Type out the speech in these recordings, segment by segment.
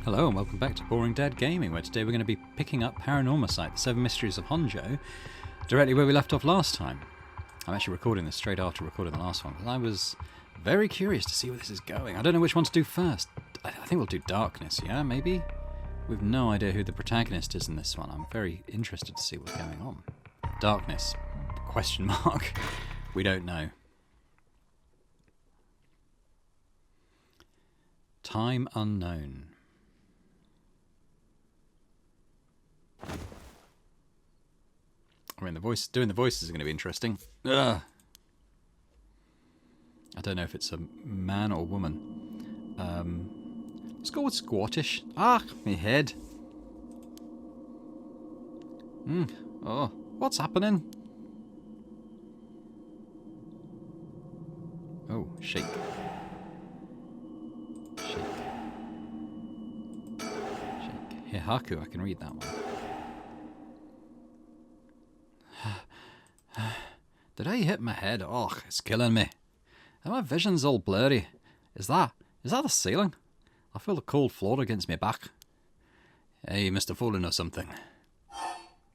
Hello and welcome back to Boring Dad Gaming, where today we're going to be picking up Paranormasight, the Seven Mysteries of Honjo, directly where we left off last time. I'm actually recording this straight after recording the last one, because I was very curious to see where this is going. I don't know which one to do first. I think we'll do Darkness, yeah, maybe? We've no idea who the protagonist is in this one. I'm very interested to see what's going on. Darkness, question mark. We don't know. Time unknown. I mean, doing the voices is going to be interesting. Ugh. I don't know if it's a man or woman. Let's go with Squattish. Ah, my head. Oh, what's happening? Oh, shake. Shake. Shake. Hihaku, I can read that one. Did I hit my head? Oh, it's killing me. And my vision's all blurry. Is that the ceiling? I feel the cold floor against my back. Hey, Mr. Fallen or something.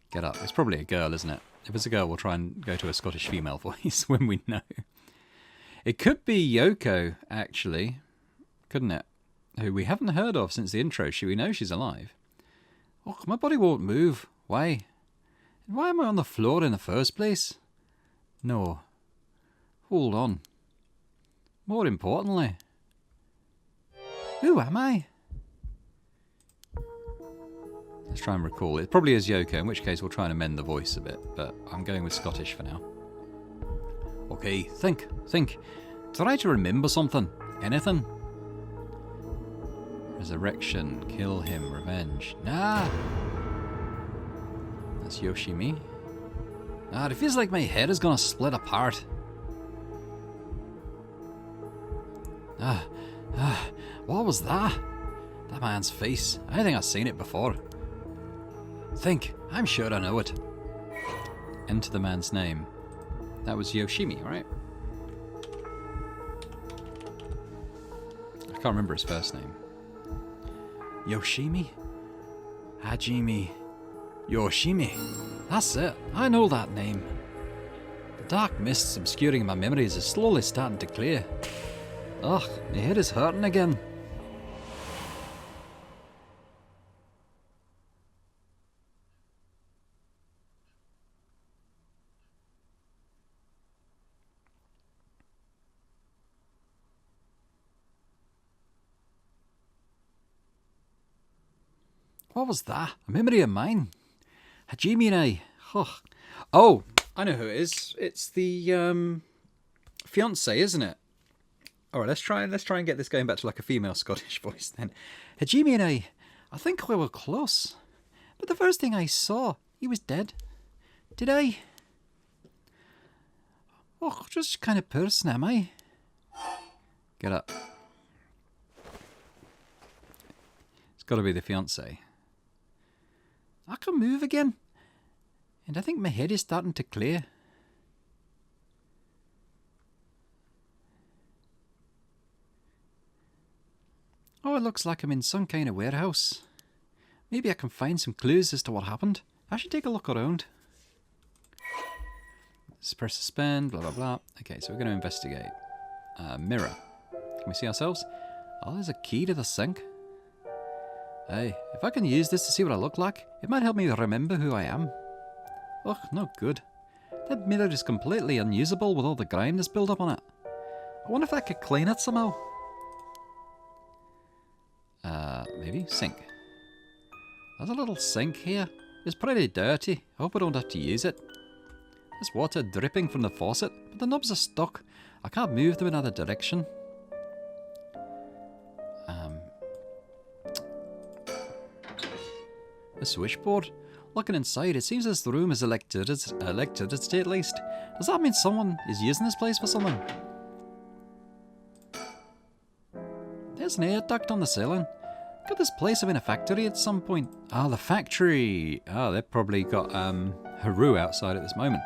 Get up. It's probably a girl, isn't it? If it's a girl, we'll try and go to a Scottish female voice when we know. It could be Yoko, actually. Couldn't it? Who we haven't heard of since the intro. We know she's alive. Oh, my body won't move. Why? Why am I on the floor in the first place? No. Hold on. More importantly, who am I? Let's try and recall. It probably is Yoko, in which case we'll try and amend the voice a bit, but I'm going with Scottish for now. Okay, think. Try to remember something. Anything. Resurrection, kill him, revenge. Nah. That's Yoshimi. It feels like my head is gonna split apart. What was that? That man's face. I think I've seen it before. Think. I'm sure I know it. Enter the man's name. That was Yoshimi, right? I can't remember his first name. Yoshimi? Hajime. Yoshimi. That's it. I know that name. The dark mists obscuring my memories is slowly starting to clear. Ugh, my head is hurting again. What was that? A memory of mine? Hajime and I. Oh, I know who it is. It's the fiance, isn't it? All right, let's try and get this going back to like a female Scottish voice then. Hajime and I think we were close, but the first thing I saw, he was dead. Did I? Oh, just kind of person am I? Get up. It's got to be the fiance. I can move again, and I think my head is starting to clear. Oh, it looks like I'm in some kind of warehouse. Maybe I can find some clues as to what happened. I should take a look around. Let's press suspend, blah, blah, blah. Okay, so we're going to investigate. Mirror. Can we see ourselves? Oh, there's a key to the sink. Hey, if I can use this to see what I look like, it might help me remember who I am. Ugh, no good. That mirror is completely unusable with all the grime that's built up on it. I wonder if I could clean it somehow. Maybe sink. There's a little sink here. It's pretty dirty. I hope I don't have to use it. There's water dripping from the faucet, but the knobs are stuck. I can't move them in another direction. A switchboard? Looking inside, it seems this room is electricity at least. Does that mean someone is using this place for something? There's an air duct on the ceiling. Could this place have been a factory at some point? The factory. They've probably got Haru outside at this moment.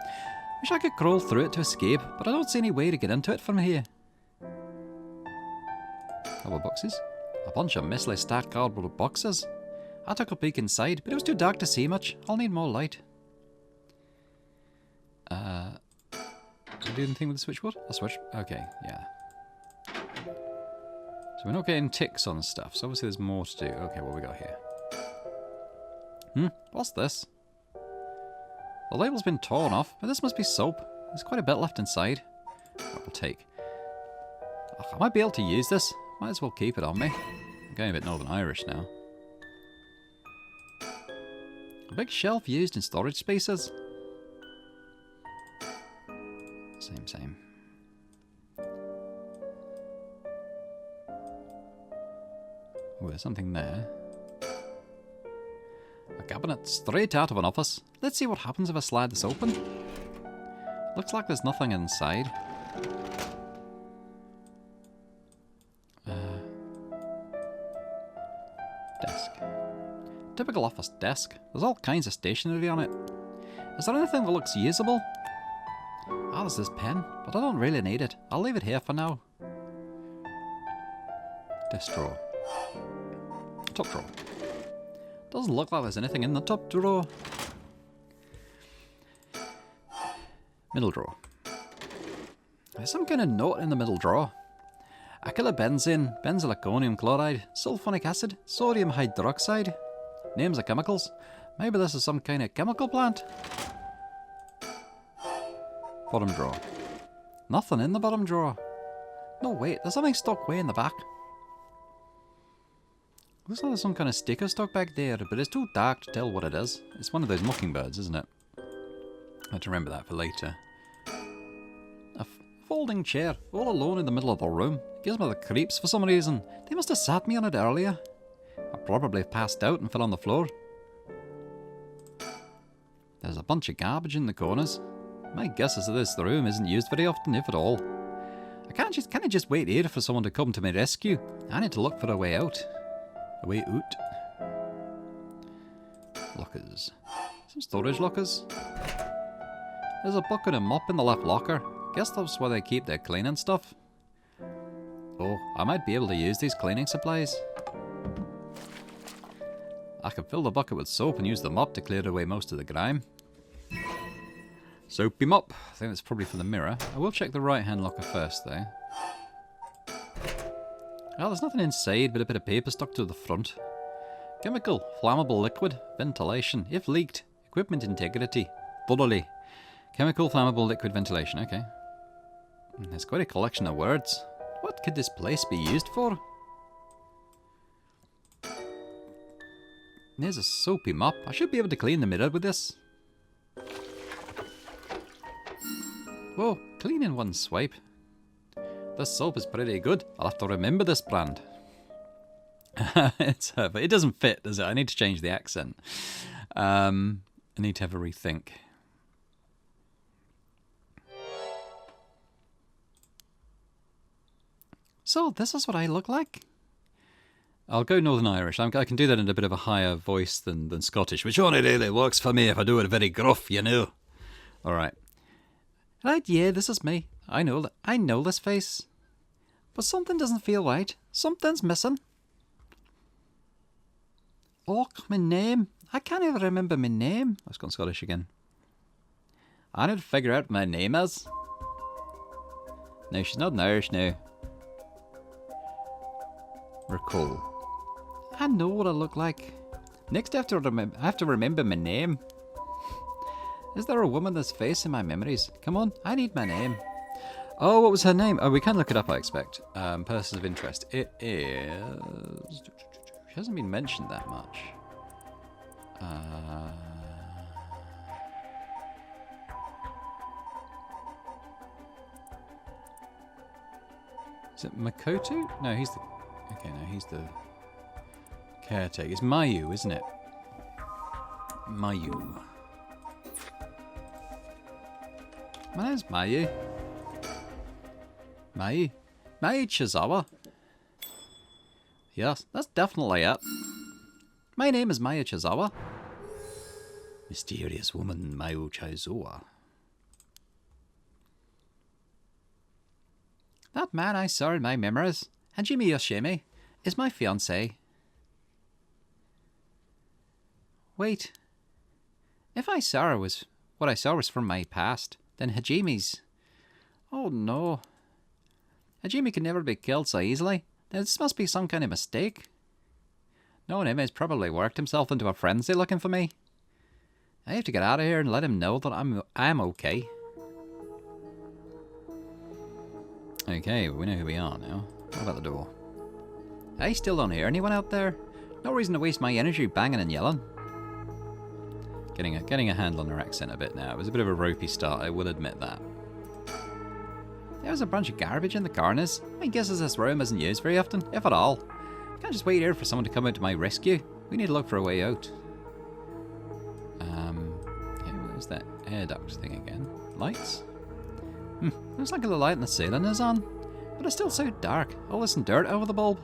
Wish I could crawl through it to escape, but I don't see any way to get into it from here. Couple of boxes. A bunch of messily stacked cardboard boxes. I took a peek inside, but it was too dark to see much. I'll need more light. Can I do anything with the switchboard? A switch? Okay, yeah. So we're not getting ticks on stuff, so obviously there's more to do. Okay, what we got here? What's this? The label's been torn off, but this must be soap. There's quite a bit left inside. That will take. Oh, I might be able to use this. Might as well keep it on me. I'm going a bit Northern Irish now. A big shelf used in storage spaces. Same. Oh, there's something there. A cabinet straight out of an office. Let's see what happens if I slide this open. Looks like there's nothing inside. Desk. Typical office desk. There's all kinds of stationery on it. Is there anything that looks usable? Ah, there's this pen, but I don't really need it. I'll leave it here for now. Desk drawer. Top drawer. Doesn't look like there's anything in the top drawer. Middle drawer. There's some kind of note in the middle drawer. Acrylbenzene, benzalkonium chloride, sulfonic acid, sodium hydroxide. Names of chemicals. Maybe this is some kind of chemical plant. Bottom drawer. Nothing in the bottom drawer. No, wait, there's something stuck way in the back. Looks like there's some kind of sticker stuck back there, but it's too dark to tell what it is. It's one of those mockingbirds, isn't it? I have to remember that for later. A folding chair, all alone in the middle of the room. It gives me the creeps for some reason. They must have sat me on it earlier. I probably passed out and fell on the floor. There's a bunch of garbage in the corners. My guess is that this room isn't used very often, if at all. Can't I just wait here for someone to come to my rescue? I need to look for a way out. A way out. Lockers. Some storage lockers. There's a bucket and mop in the left locker. Guess that's where they keep their cleaning stuff. Oh, I might be able to use these cleaning supplies. I can fill the bucket with soap and use the mop to clear away most of the grime. Soapy mop. I think that's probably for the mirror. I will check the right-hand locker first, though. Well, there's nothing inside but a bit of paper stuck to the front. Chemical, flammable liquid, ventilation, if leaked, equipment integrity, thoroughly. Chemical, flammable liquid, ventilation, okay. There's quite a collection of words. What could this place be used for? There's a soapy mop. I should be able to clean the mirror with this. Whoa, clean in one swipe. This soap is pretty good. I'll have to remember this brand. But it doesn't fit, does it? I need to change the accent. I need to have a rethink. So, this is what I look like? I'll go Northern Irish. I can do that in a bit of a higher voice than Scottish, which only really works for me if I do it very gruff, you know. Alright. Right, yeah, this is me. I know this face. But something doesn't feel right. Something's missing. Oh, my name. I can't even remember my name. I've gone Scottish again. I need to figure out what my name is. No, she's not Irish now. Recall. I know what I look like. Next, I have to remember my name. Is there a woman with this face in my memories? Come on, I need my name. Oh, what was her name? Oh, we can look it up, I expect. Persons of interest. It is... She hasn't been mentioned that much. Is it Makoto? No, he's the... Okay, no, he's the caretaker. It's Mayu, isn't it? Mayu. My name's Mayu. Mayu Chizawa. Yes, that's definitely it. My name is Mayu Chizawa. Mysterious woman Mayu Chizawa. That man I saw in my memories, Hajime Yoshimi, is my fiancé. Wait. If I saw her was what I saw was from my past, then Hajime's... Oh no. Hajime can never be killed so easily. This must be some kind of mistake. Knowing him, he's probably worked himself into a frenzy looking for me. I have to get out of here and let him know that I'm okay. Okay, we know who we are now. What about the door? I still don't hear anyone out there. No reason to waste my energy banging and yelling. Getting a handle on her accent a bit now. It was a bit of a ropey start, I will admit that. There was a bunch of garbage in the corners. My guess is this room isn't used very often, if at all. Can't just wait here for someone to come out to my rescue. We need to look for a way out. Okay, where's that air duct thing again? Lights? Looks like the light in the ceiling is on, but it's still so dark. All this dirt over the bulb.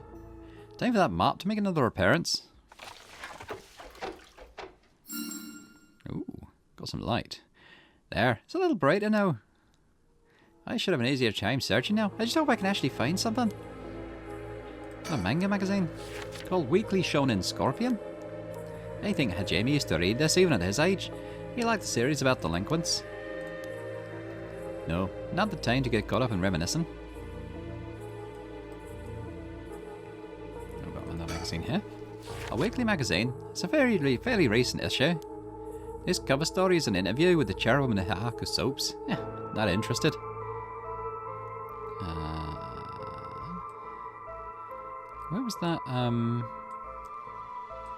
Time for that mop to make another appearance. Ooh, got some light. There, it's a little brighter now. I should have an easier time searching now. I just hope I can actually find something. A manga magazine called Weekly Shonen Scorpion. I think Hajime used to read this even at his age. He liked the series about delinquents. No, not the time to get caught up in reminiscing. I've got another magazine here. A weekly magazine. It's a fairly recent issue. This cover story is an interview with the chairwoman of Haku Soaps. Yeah, not interested. Where was that,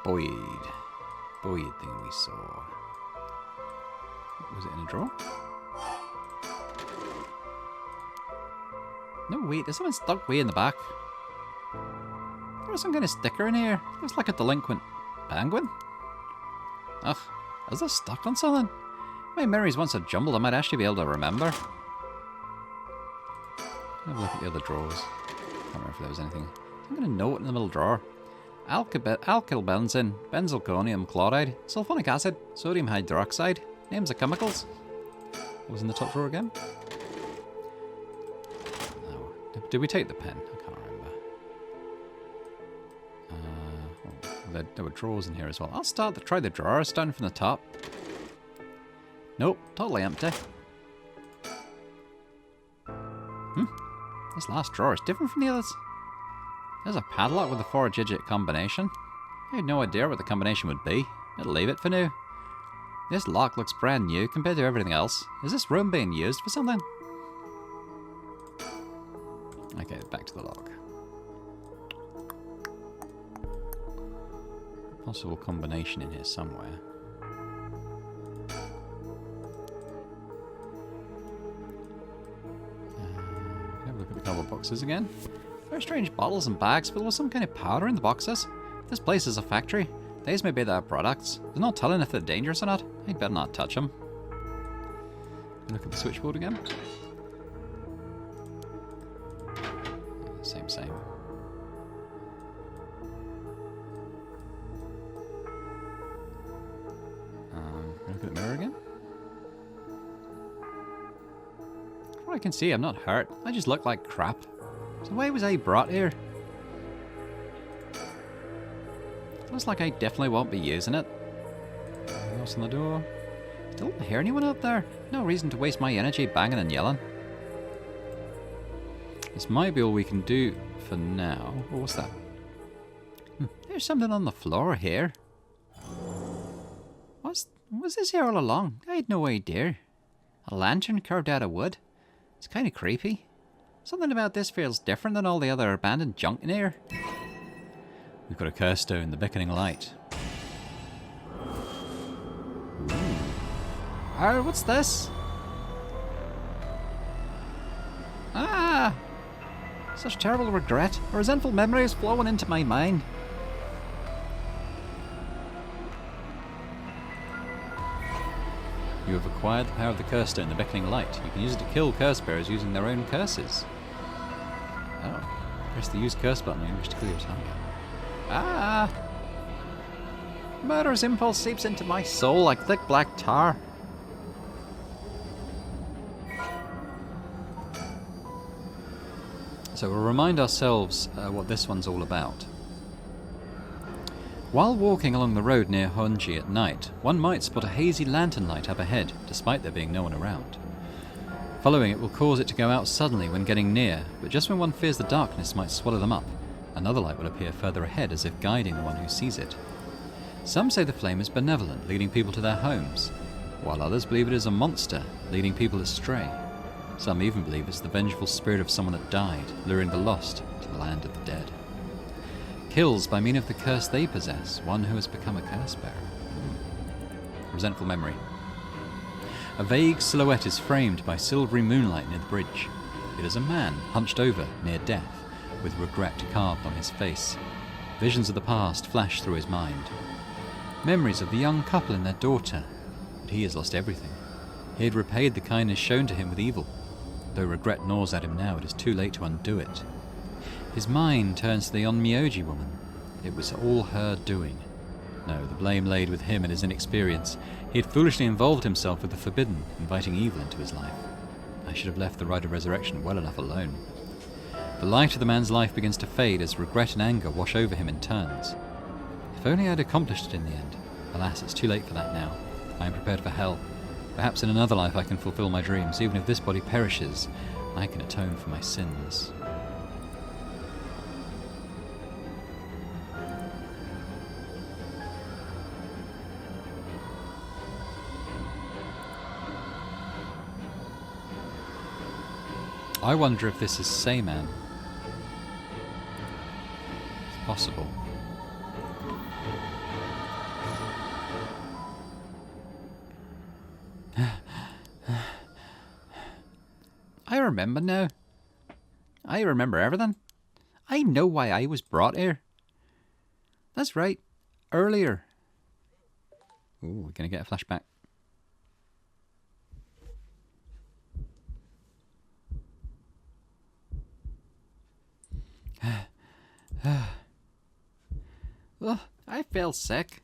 Boyd thing we saw? Was it in a drawer? No, wait, there's something stuck way in the back. There was some kind of sticker in here. Looks like a delinquent penguin. Ugh, is this stuck on something? My memories once so jumbled I might actually be able to remember. Have a look at the other drawers. Can't remember if there was anything. I'm going to note in the middle drawer. Alkyl benzene, benzalkonium chloride, sulfonic acid, sodium hydroxide. Names of chemicals. What was in the top drawer again? Oh, did we take the pen? I can't remember. There were drawers in here as well. I'll try the drawers, starting from the top. Nope, totally empty. This last drawer is different from the others. There's a padlock with a 4-digit combination. I had no idea what the combination would be. I'll leave it for now. This lock looks brand new compared to everything else. Is this room being used for something? Okay, back to the lock. Possible combination in here somewhere. Have a look at the couple of boxes again. Very strange bottles and bags filled with some kind of powder in the boxes. This place is a factory. These may be their products. There's no telling if they're dangerous or not. I'd better not touch them. Look at the switchboard again. Same. Look at the mirror again. From what I can see, I'm not hurt. I just look like crap. So why was I brought here? Looks like I definitely won't be using it. Anything else on the door? Still don't hear anyone out there. No reason to waste my energy banging and yelling. This might be all we can do for now. Oh, what's that? There's something on the floor here. Was this here all along? I had no idea. A lantern carved out of wood. It's kind of creepy. Something about this feels different than all the other abandoned junk in here. We've got a curse stone, the beckoning light. Oh, what's this? Ah! Such terrible regret. A resentful memory is flowing into my mind. You have acquired the power of the curse stone, the beckoning light. You can use it to kill curse bearers using their own curses. Oh. Press the use curse button when you wish to kill your target. Ah! Murderous impulse seeps into my soul like thick black tar. So we'll remind ourselves what this one's all about. While walking along the road near Honjo at night, one might spot a hazy lantern light up ahead, despite there being no one around. Following it will cause it to go out suddenly when getting near, but just when one fears the darkness might swallow them up, another light will appear further ahead as if guiding the one who sees it. Some say the flame is benevolent, leading people to their homes, while others believe it is a monster, leading people astray. Some even believe it's the vengeful spirit of someone that died, luring the lost to the land of the dead. Kills by means of the curse they possess, one who has become a curse bearer. Resentful memory. A vague silhouette is framed by silvery moonlight near the bridge. It is a man hunched over near death, with regret carved on his face. Visions of the past flash through his mind. Memories of the young couple and their daughter, but he has lost everything. He had repaid the kindness shown to him with evil. Though regret gnaws at him now, it is too late to undo it. His mind turns to the Onmyoji woman. It was all her doing. No, the blame laid with him and his inexperience. He had foolishly involved himself with the forbidden, inviting evil into his life. I should have left the rite of resurrection well enough alone. The light of the man's life begins to fade as regret and anger wash over him in turns. If only I had accomplished it in the end. Alas, it's too late for that now. I am prepared for hell. Perhaps in another life I can fulfill my dreams. Even if this body perishes, I can atone for my sins. I wonder if this is Sayman. It's possible. I remember now. I remember everything. I know why I was brought here. That's right. Earlier. Ooh, we're going to get a flashback. Oh, I feel sick.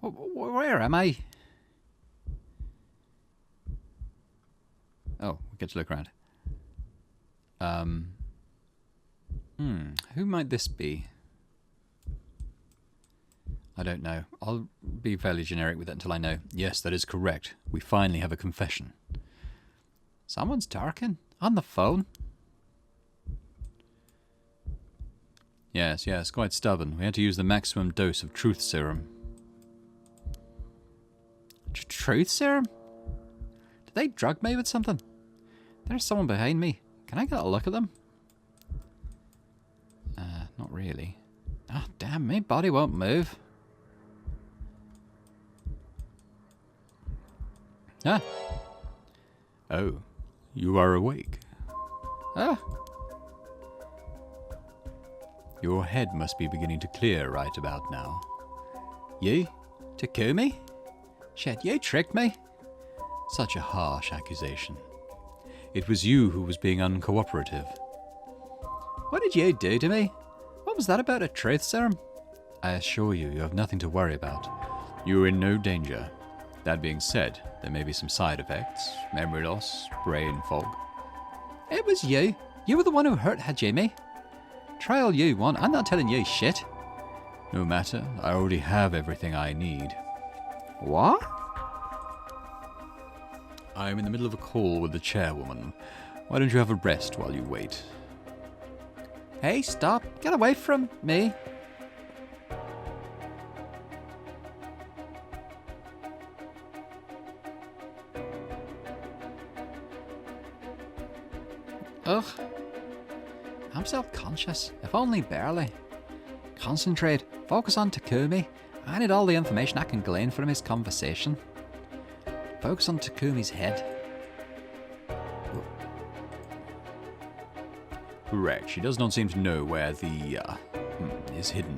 Where am I? Oh, we get to look around. Who might this be? I don't know. I'll be fairly generic with it until I know. Yes, that is correct. We finally have a confession. Someone's talking on the phone. Yes, quite stubborn. We had to use the maximum dose of truth serum. Truth serum? Did they drug me with something? There's someone behind me. Can I get a look at them? Not really. Ah, oh, damn, my body won't move. Ah. Oh, you are awake. Ah. Your head must be beginning to clear right about now. You? Takumi? Shit, you tricked me? Such a harsh accusation. It was you who was being uncooperative. What did you do to me? What was that about a truth serum? I assure you, you have nothing to worry about. You are in no danger. That being said, there may be some side effects, memory loss, brain fog. It was you. You were the one who hurt Hajime. Try all you want. I'm not telling you shit. No matter. I already have everything I need. What? I am in the middle of a call with the chairwoman. Why don't you have a rest while you wait? Hey, stop. Get away from me. Ugh. I'm self-conscious, if only barely. Concentrate, focus on Takumi. I need all the information I can glean from his conversation. Focus on Takumi's head. Correct, she does not seem to know where the, is hidden.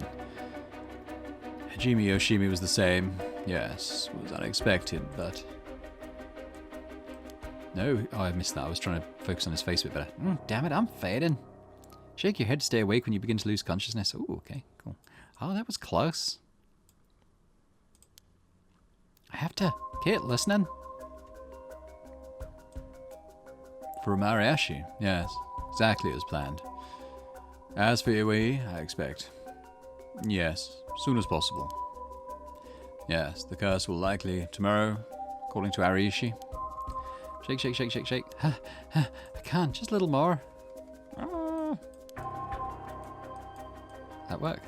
Hajime Yoshimi was the same. Yes, was unexpected, but... No, oh, I missed that. I was trying to focus on his face a bit better. Damn it, I'm fading. Shake your head to stay awake when you begin to lose consciousness. Ooh, okay, cool. Oh, that was close. I have to keep listening. For Mariashi, yes. exactly as planned. As for Yui, I expect. Yes, soon as possible. Yes, the curse will likely tomorrow, according to Arishi. Shake, shake, shake, shake, shake. I can't, just a little more. That work?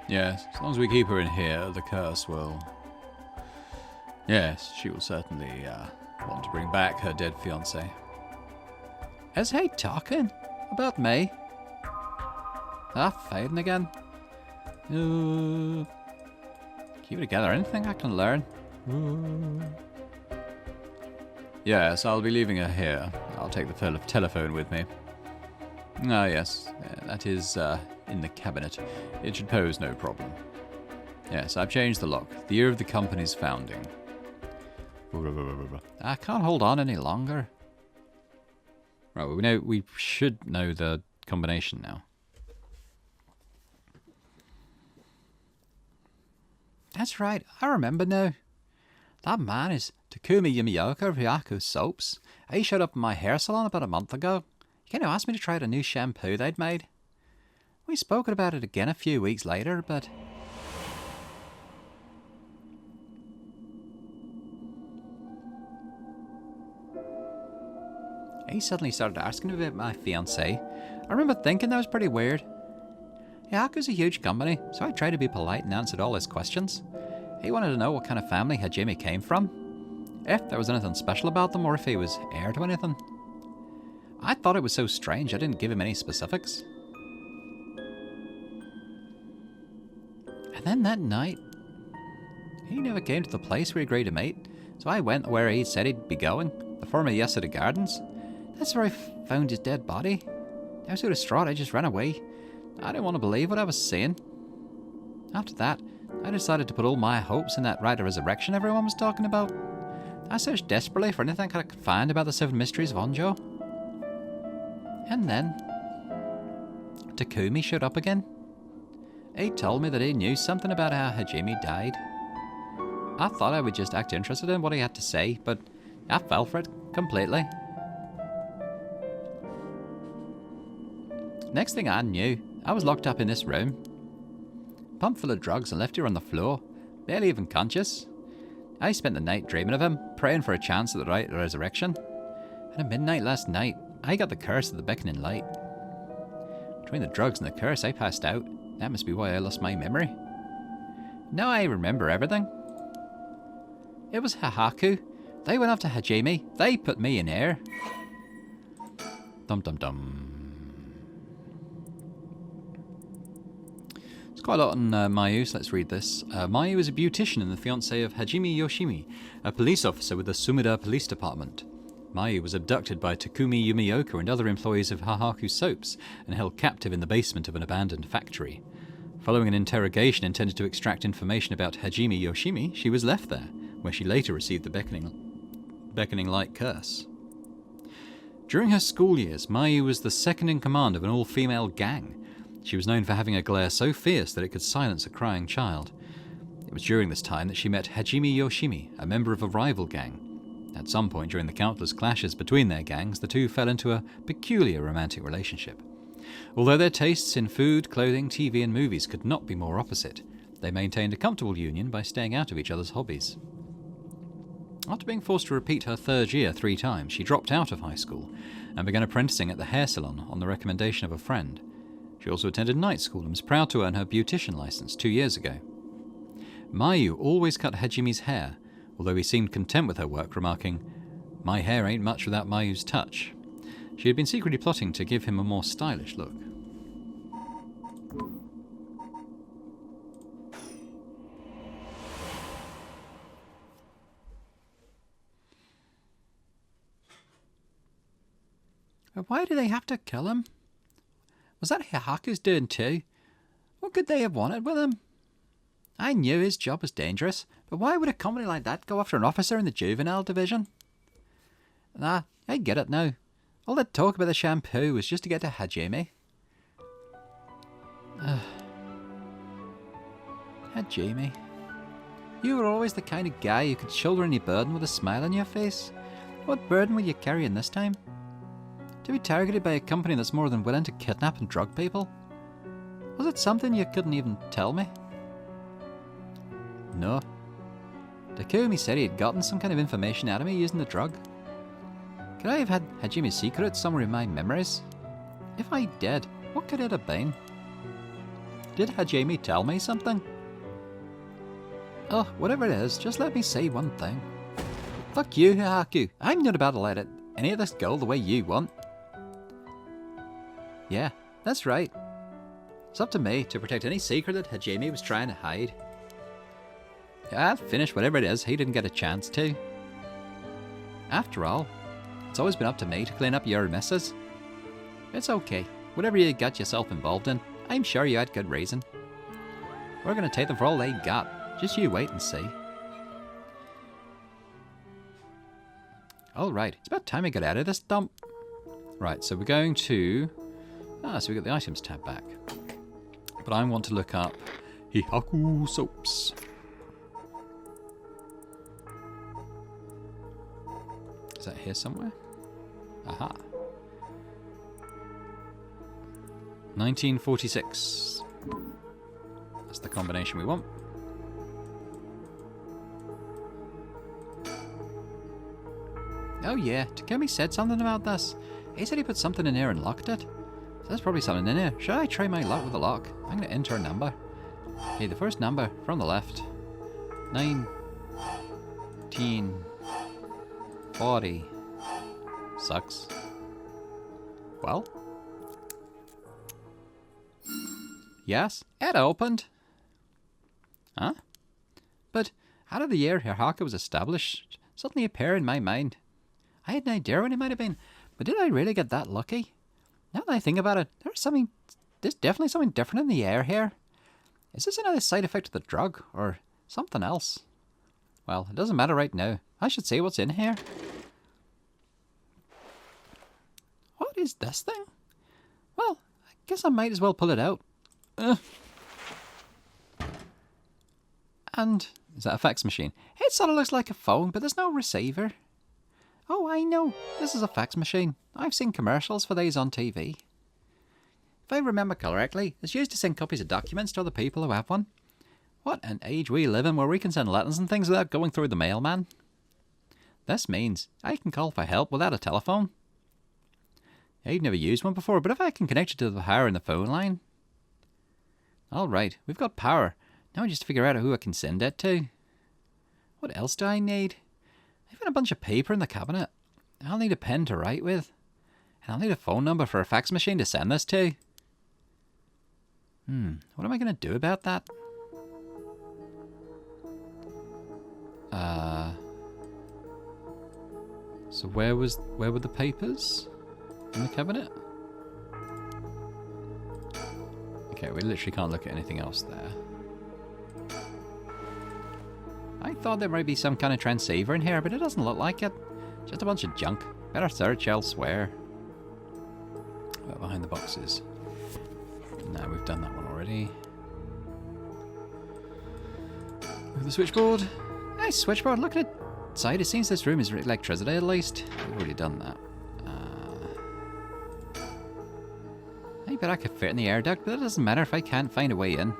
Yes, as long as we keep her in here, the curse will... Yes, she will certainly want to bring back her dead fiancé. Is he talking about me? Fading again. Keep it together. Anything I can learn? Yes, I'll be leaving her here. I'll take the telephone with me. Ah, yes. That is in the cabinet. It should pose no problem. Yes, I've changed the lock. The year of the company's founding. I can't hold on any longer. Right, we should know the combination now. That's right, I remember now. That man is Takumi Yumioka of Hyaku Soaps. He showed up in my hair salon about a month ago. He kind of asked me to try out a new shampoo they'd made. We spoke about it again a few weeks later, but... He suddenly started asking me about my fiancée. I remember thinking that was pretty weird. Hyaku's a huge company, so I tried to be polite and answered all his questions. He wanted to know what kind of family Hajime came from, if there was anything special about them, or if he was heir to anything. I thought it was so strange I didn't give him any specifics. And then that night, he never came to the place we agreed to meet, so I went where he said he'd be going, the former Yasuda Gardens. That's where I found his dead body. I was so distraught I just ran away. I didn't want to believe what I was seeing. After that, I decided to put all my hopes in that rite of resurrection everyone was talking about. I searched desperately for anything I could find about the Seven Mysteries of Honjo. And then, Takumi showed up again. He told me that he knew something about how Hajime died. I thought I would just act interested in what he had to say, but I fell for it completely. Next thing I knew, I was locked up in this room, pumped full of drugs and left here on the floor, barely even conscious. I spent the night dreaming of him, praying for a chance at the right resurrection. And at midnight last night, I got the curse of the beckoning light. Between the drugs and the curse, I passed out. That must be why I lost my memory. Now I remember everything. It was Hahaku. They went after Hajime. They put me in air. Dum dum dum. It's quite a lot on Mayu, so let's read this. Mayu is a beautician and the fiancée of Hajime Yoshimi, a police officer with the Sumida Police Department. Mayu was abducted by Takumi Yumioka and other employees of Hahaku Soaps and held captive in the basement of an abandoned factory. Following an interrogation intended to extract information about Hajime Yoshimi, she was left there, where she later received the beckoning light curse. During her school years, Mayu was the second in command of an all-female gang. She was known for having a glare so fierce that it could silence a crying child. It was during this time that she met Hajime Yoshimi, a member of a rival gang. At some point during the countless clashes between their gangs, the two fell into a peculiar romantic relationship. Although their tastes in food, clothing, TV and movies could not be more opposite, they maintained a comfortable union by staying out of each other's hobbies. After being forced to repeat her third year 3 times, she dropped out of high school and began apprenticing at the hair salon on the recommendation of a friend. She also attended night school and was proud to earn her beautician license 2 years ago. Mayu always cut Hajime's hair, although he seemed content with her work, remarking, "My hair ain't much without Mayu's touch." She had been secretly plotting to give him a more stylish look. Why do they have to kill him? Was that Hahaku's doing too? What could they have wanted with him? I knew his job was dangerous, but why would a company like that go after an officer in the juvenile division? Nah, I get it now. All that talk about the shampoo was just to get to Hajime. Hajime. You were always the kind of guy who could shoulder any burden with a smile on your face. What burden were you carrying this time? to be targeted by a company that's more than willing to kidnap and drug people? Was it something you couldn't even tell me? No. Takumi said he had gotten some kind of information out of me using the drug. Could I have had Hajime's secret somewhere in my memories? If I did, what could it have been? Did Hajime tell me something? Oh, whatever it is, just let me say one thing. Fuck you, Haku. I'm not about to let any of this go the way you want. Yeah, that's right. It's up to me to protect any secret that Hajime was trying to hide. I'll finish whatever it is he didn't get a chance to. After all, it's always been up to me to clean up your messes. It's okay. Whatever you got yourself involved in, I'm sure you had good reason. We're going to take them for all they got. Just you wait and see. Alright, it's about time we got out of this dump. Right, so we're going to... so we got the items tab back. But I want to look up Hihaku soaps. Is that here somewhere? Aha. 1946. That's the combination we want. Oh yeah, Takumi said something about this. He said he put something in here and locked it. So there's probably something in here. Should I try my luck with the lock? I'm going to enter a number. Okay, the first number from the left. 1940. Sucks. Well? Yes, it opened. Huh? But how did the year Hihaku was established suddenly appear in my mind? I had no idea when it might have been, but did I really get that lucky? Now that I think about it, there's definitely something different in the air here. Is this another side effect of the drug, or something else? Well, it doesn't matter right now. I should see what's in here. What is this thing? Well, I guess I might as well pull it out. And, is that a fax machine? It sort of looks like a phone, but there's no receiver. Oh, I know. This is a fax machine. I've seen commercials for these on TV. If I remember correctly, it's used to send copies of documents to other people who have one. What an age we live in where we can send letters and things without going through the mailman. This means I can call for help without a telephone. I've never used one before, but if I can connect it to the power in the phone line. Alright, we've got power. Now I just figure out who I can send it to. What else do I need? I've got a bunch of paper in the cabinet. I'll need a pen to write with. And I'll need a phone number for a fax machine to send this to. What am I going to do about that? So where were the papers? In the cabinet? Okay, we literally can't look at anything else there. I thought there might be some kind of transceiver in here, but it doesn't look like it. Just a bunch of junk. Better search elsewhere. Behind the boxes. No, we've done that one already. With the switchboard. Nice switchboard, look at it. Side, it seems this room is electricity at least. We've already done that. I bet I could fit in the air duct, but it doesn't matter if I can't find a way in.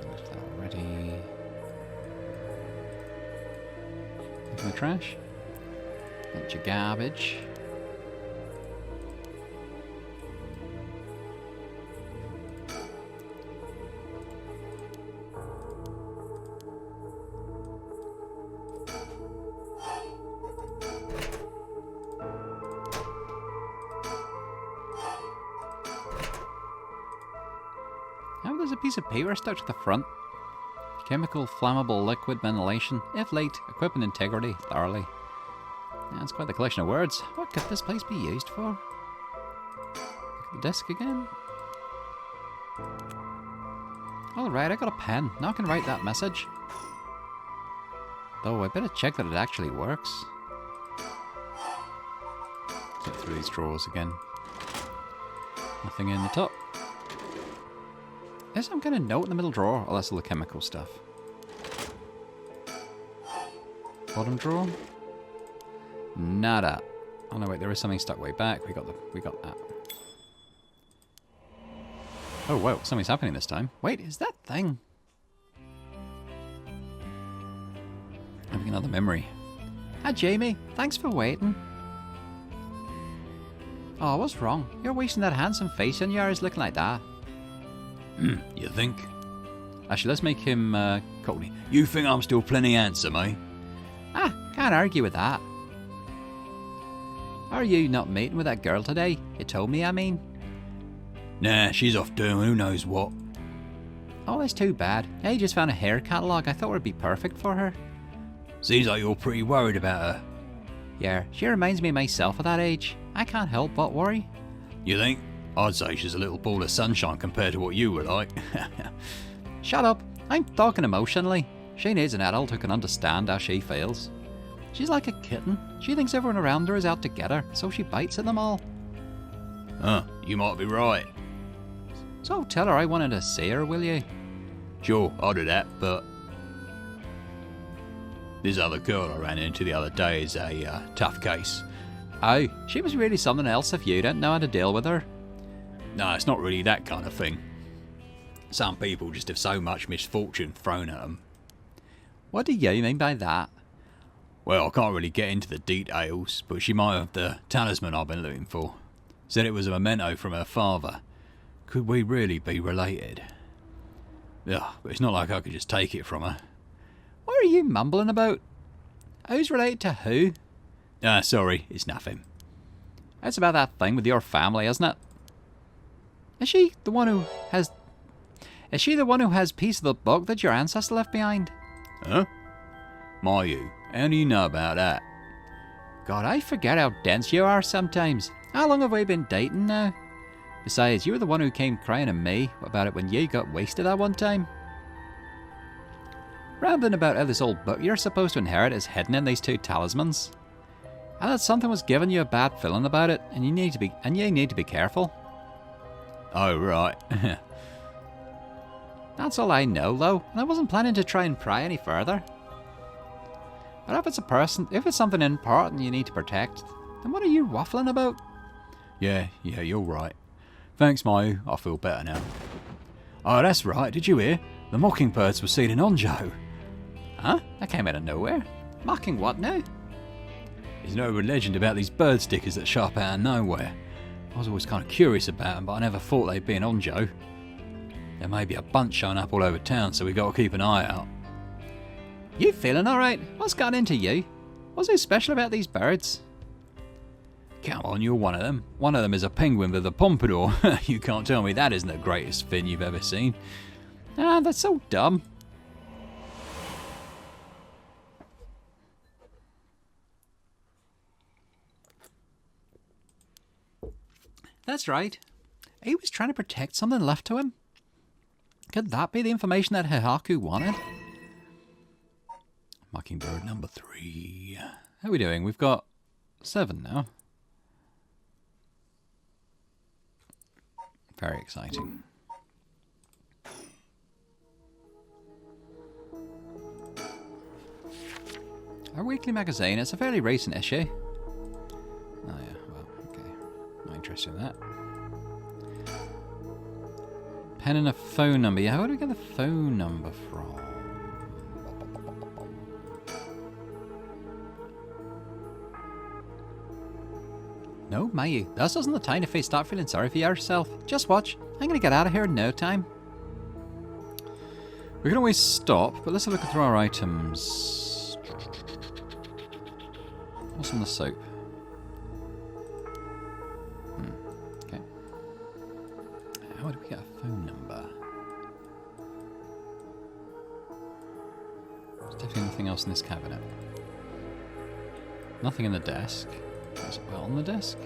Left that already. Look in the trash. Bunch of garbage. There's a piece of paper stuck to the front. Chemical, flammable, liquid, ventilation. If late, equipment integrity, thoroughly. Yeah, it's quite the collection of words. What could this place be used for? Look at the desk again. Alright, I got a pen. Now I can write that message. Though I better check that it actually works. Flip through these drawers again. Nothing in the top. There's some kind of note in the middle drawer. Oh, that's all the chemical stuff. Bottom drawer. Nada. Oh no, wait, there is something stuck way back. We got that. Oh, whoa, something's happening this time. Wait, is that thing? Having another memory. Hi, Jamie. Thanks for waiting. Oh, what's wrong? You're wasting that handsome face of yours looking like that. You think? Actually, let's make him Courtney. You think I'm still plenty handsome, eh? Ah, can't argue with that. Are you not meeting with that girl today? You told me, I mean. Nah, she's off doing who knows what. Oh, that's too bad. I just found a hair catalogue I thought would be perfect for her. Seems like you're pretty worried about her. Yeah, she reminds me of myself at that age. I can't help but worry. You think? I'd say she's a little ball of sunshine compared to what you were like. Shut up. I'm talking emotionally. She needs an adult who can understand how she feels. She's like a kitten. She thinks everyone around her is out to get her, so she bites at them all. Huh, you might be right. So tell her I wanted to see her, will you? Sure, I'll do that, but... this other girl I ran into the other day is a tough case. Oh, she was really something else if you didn't know how to deal with her. No, it's not really that kind of thing. Some people just have so much misfortune thrown at them. What do you mean by that? Well, I can't really get into the details, but she might have the talisman I've been looking for. Said it was a memento from her father. Could we really be related? Yeah, but it's not like I could just take it from her. What are you mumbling about? Who's related to who? Sorry, it's nothing. It's about that thing with your family, isn't it? Is she the one who has a piece of the book that your ancestor left behind? Huh? Mayu, how do you know about that? God, I forget how dense you are sometimes. How long have we been dating now? Besides, you were the one who came crying at me about it when you got wasted that one time. Rambling about how this old book you're supposed to inherit is hidden in these two talismans. And that something was giving you a bad feeling about it, and you need to be careful. Oh, right. That's all I know, though, and I wasn't planning to try and pry any further. But if it's something important you need to protect, then what are you waffling about? Yeah, you're right. Thanks, Mayu. I feel better now. Oh, that's right. Did you hear? The mockingbirds were seen in Honjo. Huh? That came out of nowhere. Mocking what now? There's no legend about these bird stickers that show up out of nowhere. I was always kind of curious about them, but I never thought they'd be in Honjo. There may be a bunch showing up all over town, so we got to keep an eye out. You feeling alright? What's got into you? What's so special about these birds? Come on, you're one of them. One of them is a penguin with a pompadour. You can't tell me that isn't the greatest thing you've ever seen. Ah, that's so dumb. That's right. He was trying to protect something left to him. Could that be the information that Hihaku wanted? Mockingbird number 3. How are we doing? We've got 7 now. Very exciting. Our weekly magazine, it's a fairly recent issue. Oh yeah, well, okay. Not interested in that. Pen and a phone number. Yeah, where do we get the phone number from? No, Mayu, this isn't the time to start feeling sorry for yourself. Just watch. I'm going to get out of here in no time. We can always stop, but let's have a look through our items. What's on the soap? Okay. How do we get a phone number? There's definitely nothing else in this cabinet. Nothing in the desk. Is it well on the desk?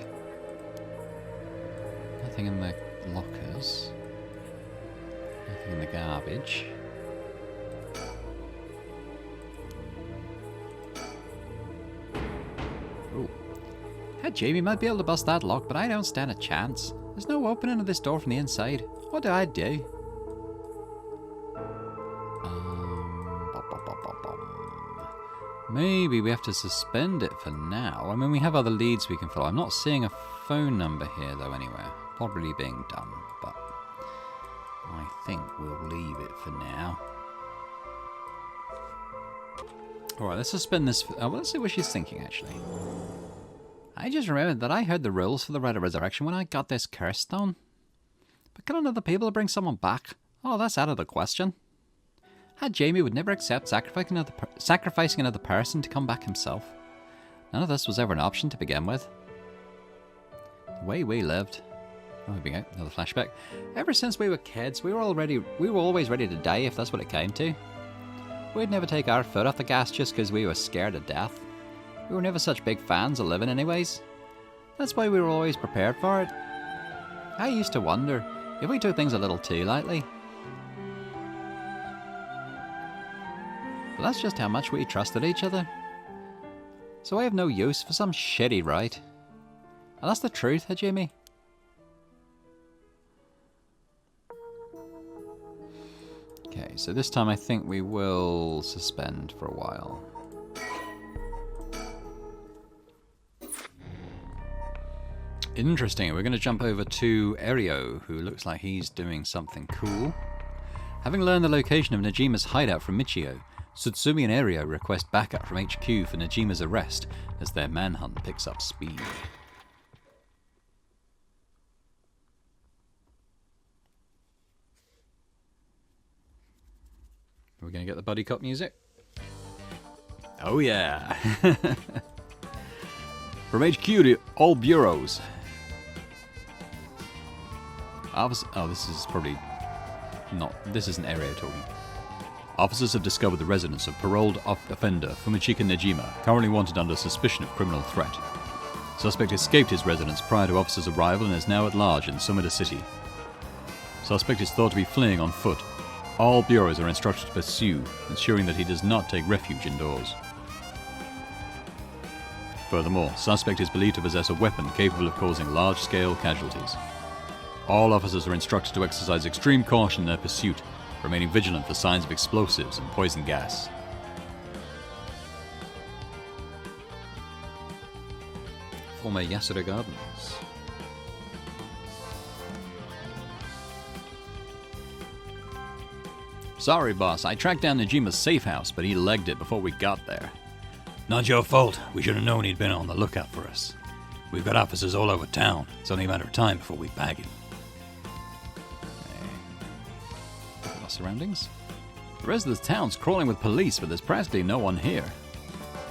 Nothing in the lockers. Nothing in the garbage. Ooh. Hey, Jamie might be able to bust that lock, but I don't stand a chance. There's no opening of this door from the inside. What do I do? Maybe we have to suspend it for now. I mean, we have other leads we can follow. I'm not seeing a phone number here, though, anywhere. Probably being done, but I think we'll leave it for now. Alright, let's suspend this. Well, let's see what she's thinking, actually. I just remembered that I heard the rules for the Rite of Resurrection when I got this curse stone. But killing other people to bring someone back? Oh, that's out of the question. Jamie would never accept sacrificing another person to come back himself. None of this was ever an option to begin with. The way we lived. Oh, here we go, another flashback. Ever since we were kids, we were always ready to die if that's what it came to. We'd never take our foot off the gas just because we were scared of death. We were never such big fans of living anyways. That's why we were always prepared for it. I used to wonder if we took things a little too lightly. But that's just how much we trusted each other. So I have no use for some shitty rite. And that's the truth, Jamie? Okay, so this time I think we will suspend for a while. Interesting, we're going to jump over to Erio, who looks like he's doing something cool. Having learned the location of Najima's hideout from Michio, Tsutsumi and Erio request backup from HQ for Najima's arrest as their manhunt picks up speed. Are we going to get the buddy cop music? Oh yeah! From HQ to all bureaus. Officer, oh, this is probably not. This isn't Erio talking. Officers have discovered the residence of paroled offender Fumichika Najima, currently wanted under suspicion of criminal threat. Suspect escaped his residence prior to officers' arrival and is now at large in Sumida City. Suspect is thought to be fleeing on foot. All bureaus are instructed to pursue, ensuring that he does not take refuge indoors. Furthermore, suspect is believed to possess a weapon capable of causing large-scale casualties. All officers are instructed to exercise extreme caution in their pursuit, remaining vigilant for signs of explosives and poison gas. Former Yasuda Gardens. Sorry, boss. I tracked down Najima's safe house, but he legged it before we got there. Not your fault. We should have known he'd been on the lookout for us. We've got officers all over town. It's only a matter of time before we bag him. Okay. Look at our surroundings. The rest of the town's crawling with police, but there's practically no one here.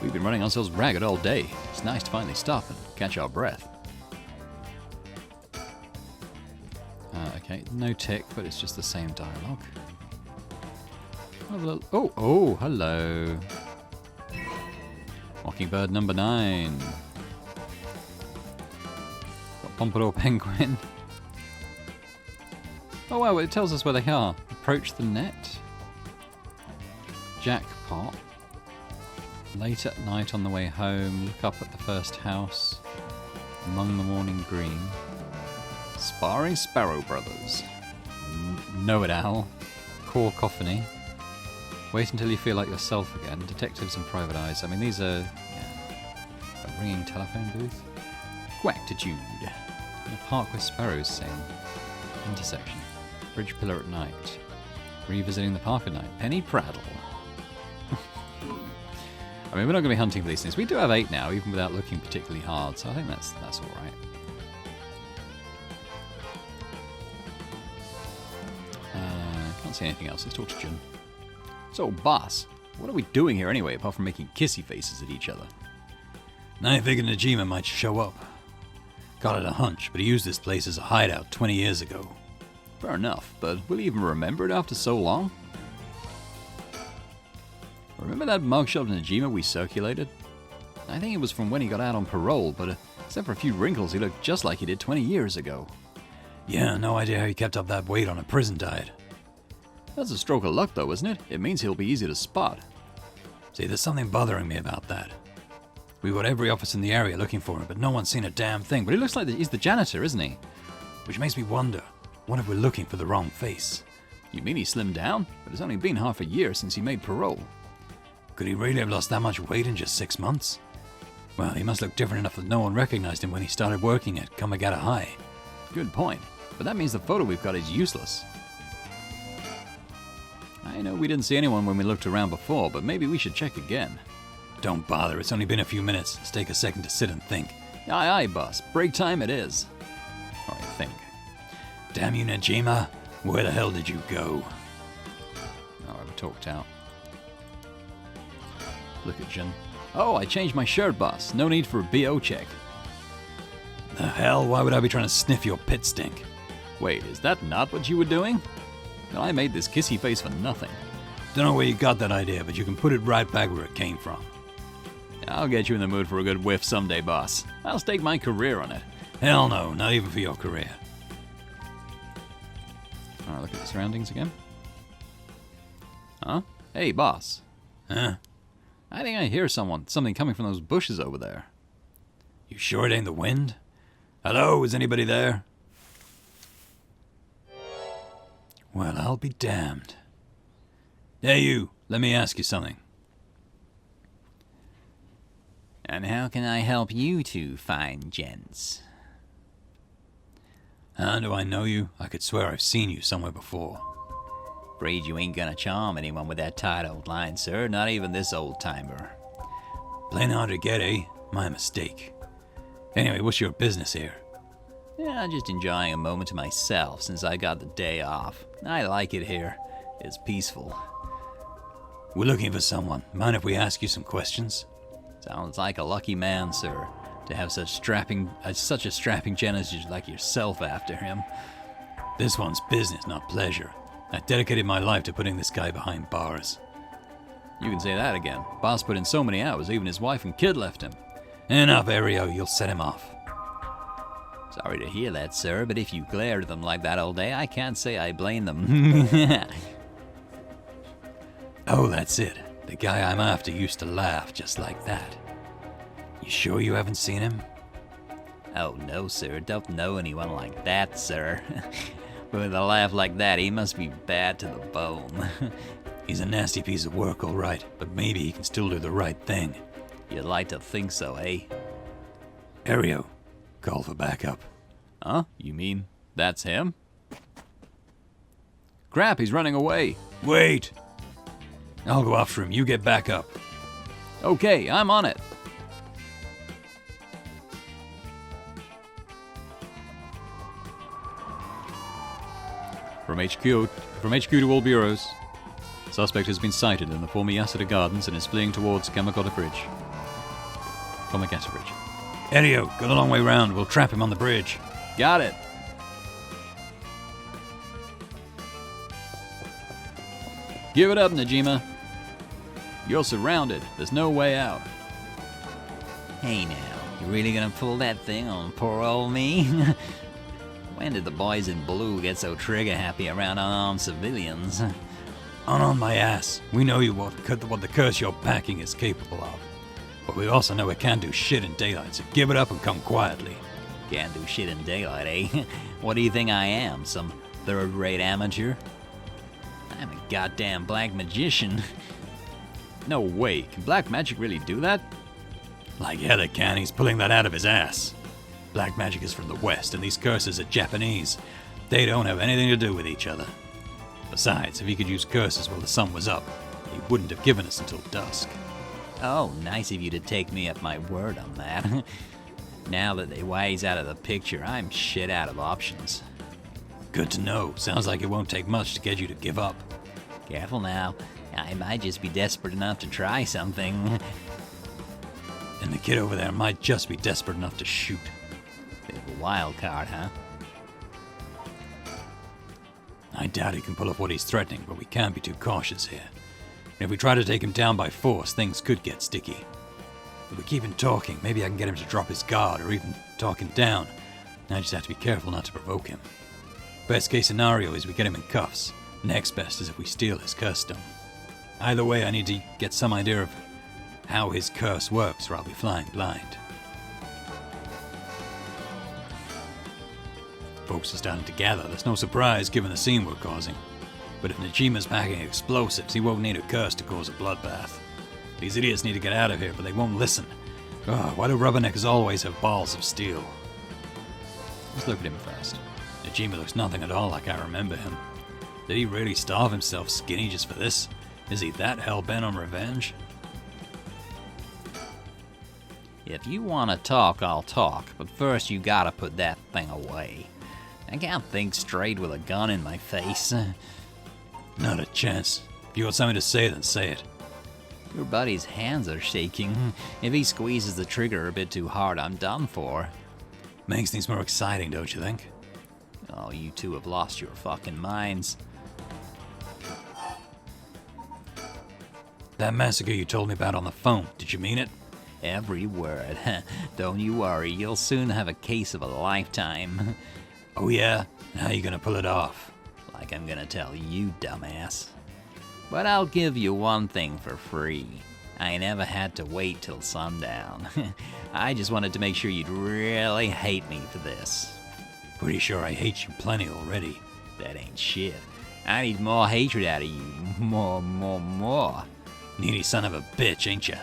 We've been running ourselves ragged all day. It's nice to finally stop and catch our breath. Okay, no tick, but it's just the same dialogue. Oh, hello. Mockingbird number 9. Got Pompadour Penguin. Oh wow, it tells us where they are. Approach the net. Jackpot. Late at night on the way home, look up at the first house. Among the morning green. Sparring Sparrow Brothers. Know It Owl. Cacophony. Wait until you feel like yourself again. Detectives and private eyes. I mean, these are... Yeah. A ringing telephone booth. Quactitude. In a park with sparrows sing. Intersection. Bridge pillar at night. Revisiting the park at night. Penny Prattle. I mean, we're not going to be hunting for these things. We do have 8 now, even without looking particularly hard, so I think that's all right. Can't see anything else. Let's talk to Jun. So, boss, what are we doing here anyway, apart from making kissy faces at each other? I figured Najima might show up. Got it a hunch, but he used this place as a hideout 20 years ago. Fair enough, but will he even remember it after so long? Remember that mugshot of Najima we circulated? I think it was from when he got out on parole, but except for a few wrinkles, he looked just like he did 20 years ago. Yeah, no idea how he kept up that weight on a prison diet. That's a stroke of luck though, isn't it? It means he'll be easy to spot. See, there's something bothering me about that. We've got every office in the area looking for him, but no one's seen a damn thing. But he looks like he's the janitor, isn't he? Which makes me wonder, what if we're looking for the wrong face? You mean he slimmed down? But it's only been half a year since he made parole. Could he really have lost that much weight in just 6 months? Well, he must look different enough that no one recognized him when he started working at Kamagata High. Good point, but that means the photo we've got is useless. I know we didn't see anyone when we looked around before, but maybe we should check again. Don't bother, it's only been a few minutes. Let's take a second to sit and think. Aye, aye, boss. Break time it is. Or I think. Damn you, Najima. Where the hell did you go? Oh, I talked out. Look at Jin. Oh, I changed my shirt, boss. No need for a BO check. The hell? Why would I be trying to sniff your pit stink? Wait, is that not what you were doing? Well, I made this kissy face for nothing. Don't know where you got that idea, but you can put it right back where it came from. I'll get you in the mood for a good whiff someday, boss. I'll stake my career on it. Hell no, not even for your career. Alright, look at the surroundings again. Huh? Hey, boss. Huh? I think I hear something coming from those bushes over there. You sure it ain't the wind? Hello, is anybody there? Well, I'll be damned. Hey you, let me ask you something. And how can I help you two fine gents? How do I know you? I could swear I've seen you somewhere before. Afraid you ain't gonna charm anyone with that tight old line, sir. Not even this old-timer. Plain hard to get, eh? My mistake. Anyway, what's your business here? Yeah, just enjoying a moment to myself since I got the day off. I like it here. It's peaceful. We're looking for someone. Mind if we ask you some questions? Sounds like a lucky man, sir, to have such a strapping genesis like yourself after him. This one's business, not pleasure. I dedicated my life to putting this guy behind bars. You can say that again. Boss put in so many hours, even his wife and kid left him. Enough, Ario, you'll set him off. Sorry to hear that, sir, but if you glare at them like that all day, I can't say I blame them. Oh, that's it. The guy I'm after used to laugh just like that. You sure you haven't seen him? Oh, no, sir. Don't know anyone like that, sir. With a laugh like that, he must be bad to the bone. He's a nasty piece of work, all right, but maybe he can still do the right thing. You'd like to think so, eh? Ario, call for backup. Huh? You mean that's him? Crap, he's running away. Wait! I'll go after him. You get back up. Okay, I'm on it. From HQ to all bureaus. Suspect has been sighted in the former Yasuda Gardens and is fleeing towards Kamagata Bridge. Kamagata Bridge. Ario, go the long way round. We'll trap him on the bridge. Got it. Give it up, Najima. You're surrounded. There's no way out. Hey now, you really gonna pull that thing on poor old me? When did the boys in blue get so trigger happy around unarmed civilians? On my ass. We know what the curse you're packing is capable of. But we also know it can't do shit in daylight, so give it up and come quietly. Can't do shit in daylight, eh? What do you think I am, some third-rate amateur? I'm a goddamn black magician. No way. Can black magic really do that? Like hell it can. He's pulling that out of his ass. Black magic is from the West, and these curses are Japanese. They don't have anything to do with each other. Besides, if he could use curses while the sun was up, he wouldn't have given us until dusk. Oh, nice of you to take me at my word on that. Now that the way's out of the picture, I'm shit out of options. Good to know. Sounds like it won't take much to get you to give up. Careful now. I might just be desperate enough to try something. And the kid over there might just be desperate enough to shoot. Bit of a wild card, huh? I doubt he can pull off what he's threatening, but we can't be too cautious here. And if we try to take him down by force, things could get sticky. If we keep him talking, maybe I can get him to drop his guard or even talk him down. I just have to be careful not to provoke him. Best case scenario is we get him in cuffs. Next best is if we steal his curse stone. Either way, I need to get some idea of how his curse works or I'll be flying blind. Folks are starting to gather. That's no surprise given the scene we're causing. But if Najima's packing explosives, he won't need a curse to cause a bloodbath. These idiots need to get out of here, but they won't listen. God, why do rubberneckers always have balls of steel? Let's look at him first. Najima looks nothing at all like I remember him. Did he really starve himself skinny just for this? Is he that hell-bent on revenge? If you want to talk, I'll talk, but first you gotta put that thing away. I can't think straight with a gun in my face. Not a chance. If you got something to say, then say it. Your buddy's hands are shaking. If he squeezes the trigger a bit too hard, I'm done for. Makes things more exciting, don't you think? Oh, you two have lost your fucking minds. That massacre you told me about on the phone, did you mean it? Every word. Don't you worry, you'll soon have a case of a lifetime. Oh yeah? And how you gonna pull it off? Like I'm gonna tell you, dumbass. But I'll give you one thing for free. I never had to wait till sundown. I just wanted to make sure you'd really hate me for this. Pretty sure I hate you plenty already. That ain't shit. I need more hatred out of you. More. Needy son of a bitch, ain't ya?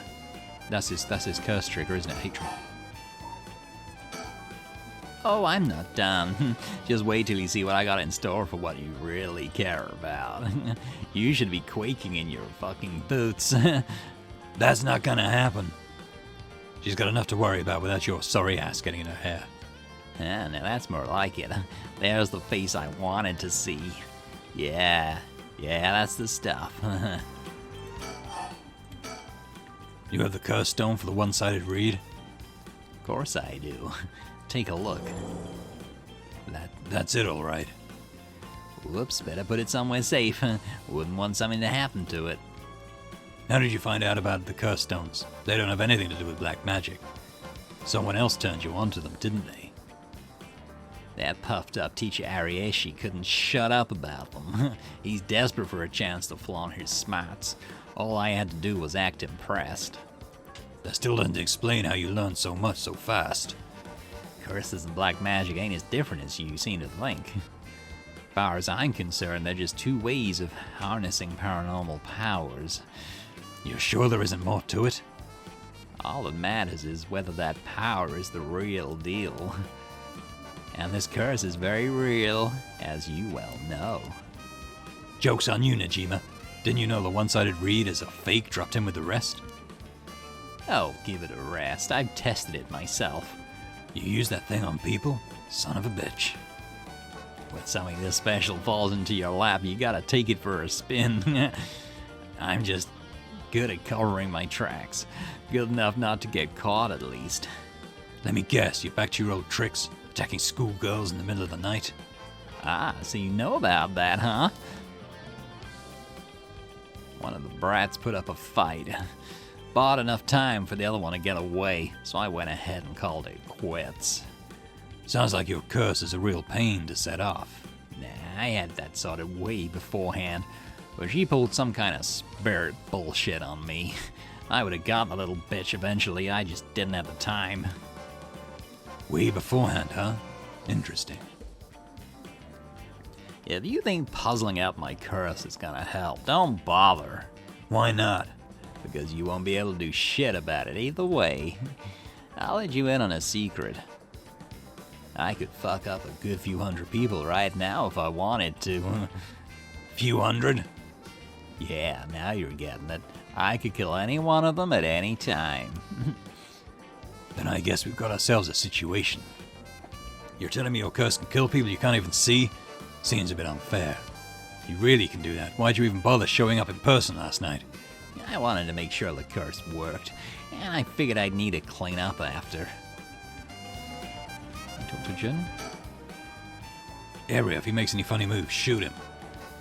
That's his curse trigger, isn't it? Hatred. Oh, I'm not done. Just wait till you see what I got in store for what you really care about. You should be quaking in your fucking boots. That's not gonna happen. She's got enough to worry about without your sorry ass getting in her hair. Ah, now that's more like it. There's the face I wanted to see. Yeah, that's the stuff. You have the curse stone for the one-sided read? Of course I do. Take a look. That's it, all right. Whoops, better put it somewhere safe. Wouldn't want something to happen to it. How did you find out about the curse stones? They don't have anything to do with black magic. Someone else turned you onto them, didn't they? That puffed up teacher Arieshi couldn't shut up about them. He's desperate for a chance to flaunt his smarts. All I had to do was act impressed. That still doesn't explain how you learned so much so fast. Curses and black magic ain't as different as you seem to think. As far as I'm concerned, they're just two ways of harnessing paranormal powers. You're sure there isn't more to it? All that matters is whether that power is the real deal. And this curse is very real, as you well know. Joke's on you, Najima. Didn't you know the one-sided read is a fake dropped in with the rest? Oh, give it a rest. I've tested it myself. You use that thing on people? Son of a bitch. When something this special falls into your lap, you gotta take it for a spin. I'm just good at covering my tracks. Good enough not to get caught, at least. Let me guess, you're back to your old tricks? Attacking schoolgirls in the middle of the night? Ah, so you know about that, huh? One of the brats put up a fight. Bought enough time for the other one to get away, so I went ahead and called it quits. Sounds like your curse is a real pain to set off. Nah, I had that sorted way beforehand, but she pulled some kind of spirit bullshit on me. I would have gotten the little bitch eventually, I just didn't have the time. Way beforehand, huh? Interesting. If you think puzzling out my curse is gonna help, don't bother. Why not? Because you won't be able to do shit about it either way. I'll let you in on a secret. I could fuck up a good few hundred people right now if I wanted to. Few hundred? Yeah, now you're getting it. I could kill any one of them at any time. Then I guess we've got ourselves a situation. You're telling me your curse can kill people you can't even see? Seems a bit unfair. If you really can do that, why'd you even bother showing up in person last night? I wanted to make sure the curse worked, and I figured I'd need to clean up after. I talk to Jin. Area, if he makes any funny moves, shoot him.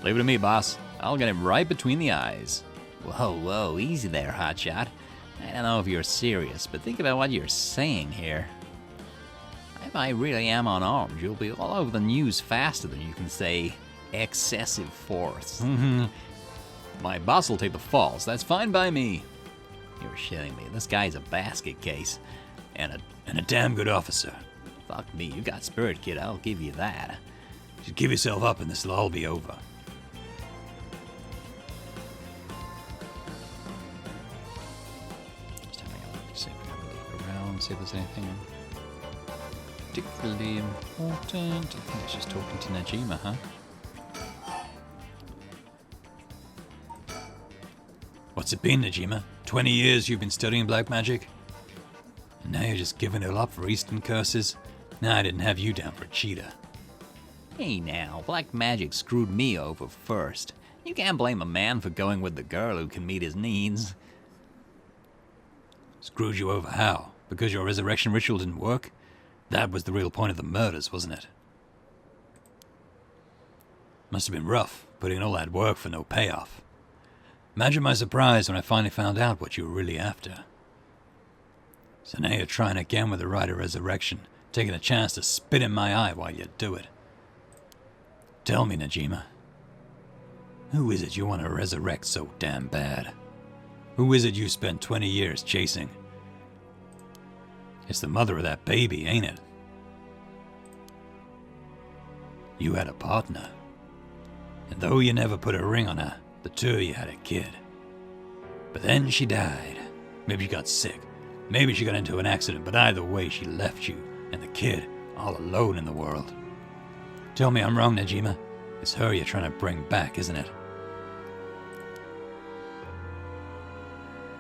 Leave it to me, boss. I'll get him right between the eyes. Whoa, easy there, hotshot. I don't know if you're serious, but think about what you're saying here. If I really am unarmed, you'll be all over the news faster than you can say excessive force. My boss will take the falls. That's fine by me. You're shitting me. This guy's a basket case. And a damn good officer. Fuck me, you got spirit, kid. I'll give you that. Just give yourself up and this'll all be over. see if there's anything particularly important. I think it's just talking to Najima, huh? What's it been, Najima? 20 years you've been studying black magic? And now you're just giving it up for Eastern curses? Nah, I didn't have you down for a cheater. Hey now, black magic screwed me over first. You can't blame a man for going with the girl who can meet his needs. Screwed you over how? Because your resurrection ritual didn't work? That was the real point of the murders, wasn't it? Must have been rough, putting in all that work for no payoff. Imagine my surprise when I finally found out what you were really after. So now you're trying again with the rite of resurrection, taking a chance to spit in my eye while you do it. Tell me, Najima, who is it you want to resurrect so damn bad? Who is it you spent 20 years chasing? It's the mother of that baby, ain't it? You had a partner. And though you never put a ring on her, the two of you had a kid. But then she died. Maybe she got sick. Maybe she got into an accident, but either way she left you and the kid all alone in the world. Tell me I'm wrong, Najima. It's her you're trying to bring back, isn't it?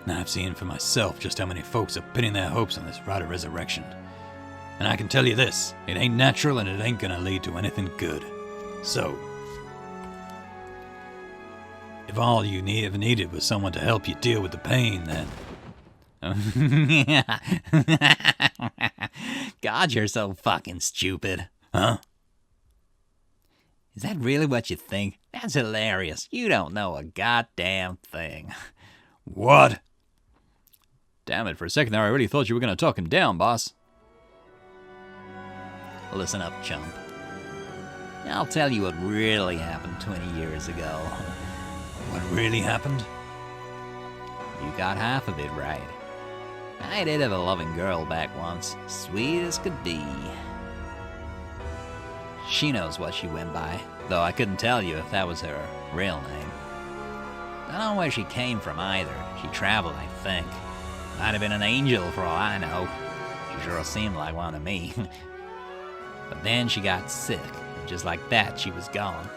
Now I've seen for myself just how many folks are pinning their hopes on this rite of resurrection. And I can tell you this, it ain't natural and it ain't gonna lead to anything good. So, if all you ever needed was someone to help you deal with the pain, then... God, you're so fucking stupid. Huh? Is that really what you think? That's hilarious. You don't know a goddamn thing. What? Damn it, for a second there I really thought you were going to talk him down, boss. Listen up, chump. I'll tell you what really happened 20 years ago. What really happened? You got half of it right. I did have a loving girl back once, sweet as could be. She knows what she went by, though I couldn't tell you if that was her real name. I don't know where she came from either. She traveled, I think. Might have been an angel for all I know. She sure seemed like one to me. But then she got sick, and just like that, she was gone.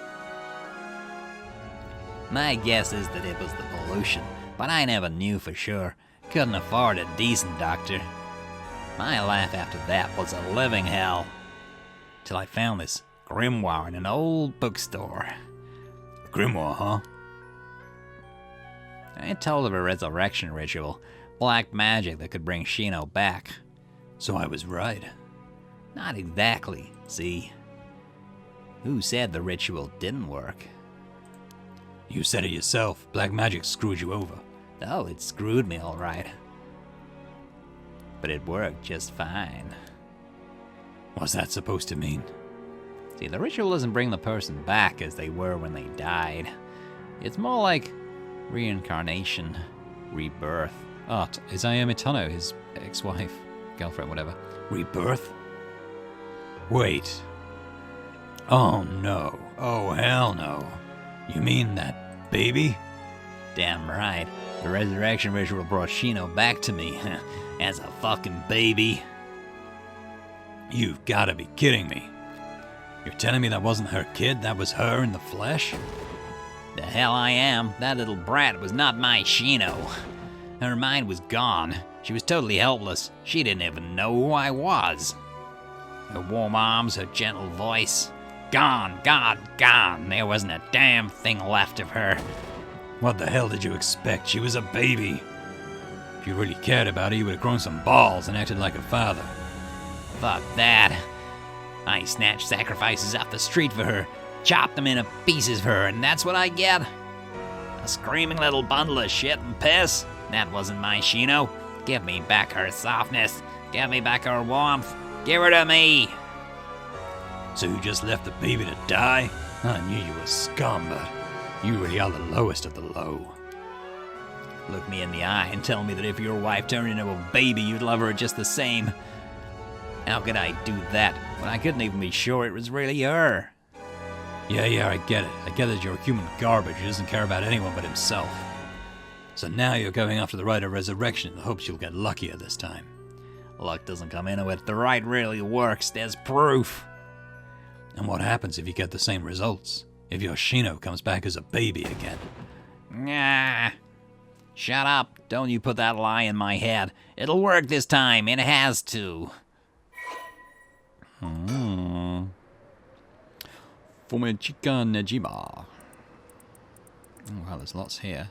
My guess is that it was the pollution, but I never knew for sure. Couldn't afford a decent doctor. My life after that was a living hell. Till I found this grimoire in an old bookstore. A grimoire, huh? I told of a resurrection ritual, black magic that could bring Shino back. So I was right. Not exactly, see? Who said the ritual didn't work? You said it yourself. Black magic screwed you over. Oh, it screwed me all right. But it worked just fine. What's that supposed to mean? See, the ritual doesn't bring the person back as they were when they died. It's more like reincarnation, rebirth. Oh, is Ayumi Tano his ex-wife, girlfriend, whatever? Rebirth? Wait. Oh no. Oh hell no. You mean that baby? Damn right. The resurrection ritual brought Shino back to me as a fucking baby. You've gotta be kidding me. You're telling me that wasn't her kid? That was her in the flesh? The hell I am. That little brat was not my Shino. Her mind was gone. She was totally helpless. She didn't even know who I was. Her warm arms, her gentle voice. Gone, gone, gone. There wasn't a damn thing left of her. What the hell did you expect? She was a baby. If you really cared about her, you would have grown some balls and acted like a father. Fuck that. I snatched sacrifices off the street for her, chopped them into pieces for her, and that's what I get. A screaming little bundle of shit and piss. That wasn't my Shino. Give me back her softness. Give me back her warmth. Give her to me. So you just left the baby to die? I knew you were scum, but you really are the lowest of the low. Look me in the eye and tell me that if your wife turned into a baby, you'd love her just the same. How could I do that when I couldn't even be sure it was really her? Yeah, I get it. I get that you're human garbage who doesn't care about anyone but himself. So now you're going after the rite of resurrection in the hopes you'll get luckier this time. Luck doesn't come into it. The rite really works. There's proof. And what happens if you get the same results? If Yoshino comes back as a baby again? Nah. Shut up. Don't you put that lie in my head. It'll work this time. It has to. Fumechika Nejima. Oh, wow, there's lots here.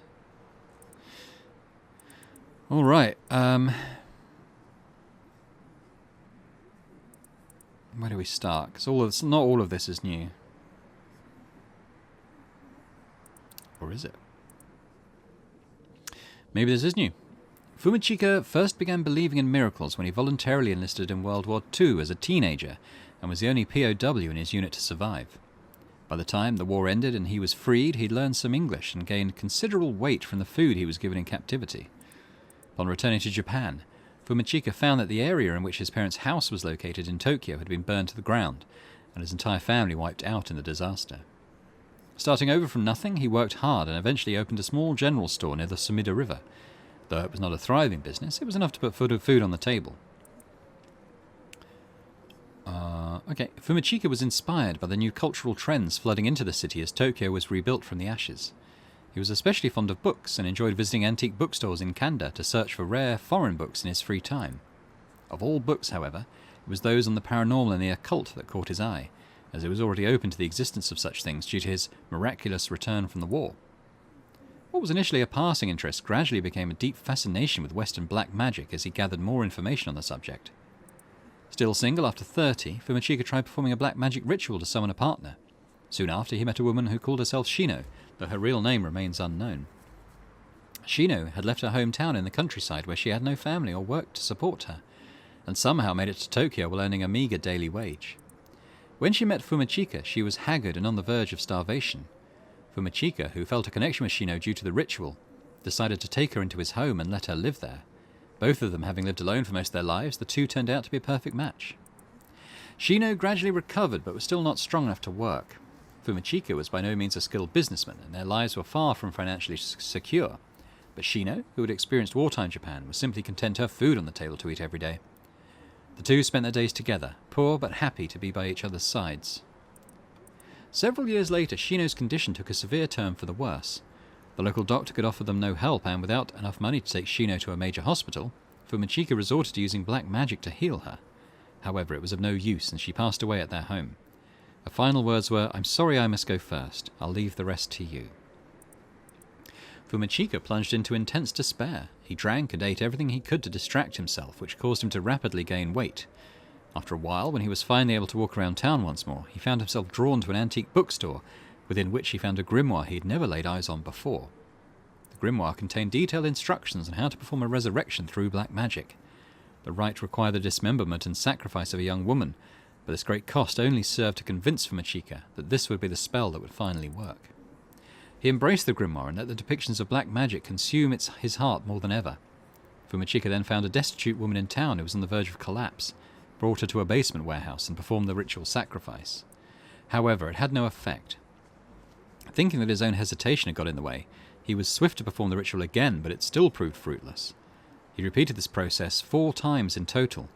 All right. Where do we start? Because not all of this is new. Or is it? Maybe this is new. Fumechika first began believing in miracles when he voluntarily enlisted in World War II as a teenager and was the only POW in his unit to survive. By the time the war ended and he was freed, he'd learned some English and gained considerable weight from the food he was given in captivity. Upon returning to Japan, Fumechika found that the area in which his parents' house was located in Tokyo had been burned to the ground, and his entire family wiped out in the disaster. Starting over from nothing, he worked hard and eventually opened a small general store near the Sumida River. Though it was not a thriving business, it was enough to put food on the table. Fumechika was inspired by the new cultural trends flooding into the city as Tokyo was rebuilt from the ashes. He was especially fond of books and enjoyed visiting antique bookstores in Kanda to search for rare foreign books in his free time. Of all books, however, it was those on the paranormal and the occult that caught his eye, as he was already open to the existence of such things due to his miraculous return from the war. What was initially a passing interest gradually became a deep fascination with Western black magic as he gathered more information on the subject. Still single after 30, Fumechika tried performing a black magic ritual to summon a partner. Soon after, he met a woman who called herself Shino, though her real name remains unknown. Shino had left her hometown in the countryside where she had no family or work to support her, and somehow made it to Tokyo while earning a meagre daily wage. When she met Fumechika, she was haggard and on the verge of starvation. Fumechika, who felt a connection with Shino due to the ritual, decided to take her into his home and let her live there. Both of them having lived alone for most of their lives, the two turned out to be a perfect match. Shino gradually recovered but was still not strong enough to work. Fumechika was by no means a skilled businessman, and their lives were far from financially secure. But Shino, who had experienced wartime Japan, was simply content to have food on the table to eat every day. The two spent their days together, poor but happy to be by each other's sides. Several years later, Shino's condition took a severe turn for the worse. The local doctor could offer them no help, and without enough money to take Shino to a major hospital, Fumechika resorted to using black magic to heal her. However, it was of no use, and she passed away at their home. Her final words were, "I'm sorry I must go first. I'll leave the rest to you." Fumechika plunged into intense despair. He drank and ate everything he could to distract himself, which caused him to rapidly gain weight. After a while, when he was finally able to walk around town once more, he found himself drawn to an antique bookstore, within which he found a grimoire he had never laid eyes on before. The grimoire contained detailed instructions on how to perform a resurrection through black magic. The rite required the dismemberment and sacrifice of a young woman, but this great cost only served to convince Fumechika that this would be the spell that would finally work. He embraced the grimoire and let the depictions of black magic consume his heart more than ever. Fumechika then found a destitute woman in town who was on the verge of collapse, brought her to a basement warehouse and performed the ritual sacrifice. However, it had no effect. Thinking that his own hesitation had got in the way, he was swift to perform the ritual again, but it still proved fruitless. He repeated this process 4 times in total.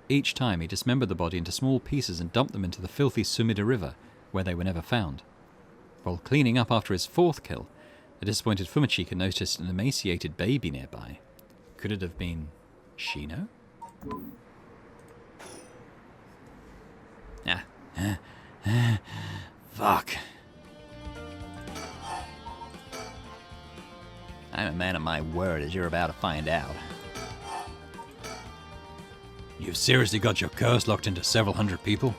Each time he dismembered the body into small pieces and dumped them into the filthy Sumida River, where they were never found. While cleaning up after his 4th kill, a disappointed Fumechika noticed an emaciated baby nearby. Could it have been Shino? Fuck. I'm a man of my word, as you're about to find out. You've seriously got your curse locked into several hundred people?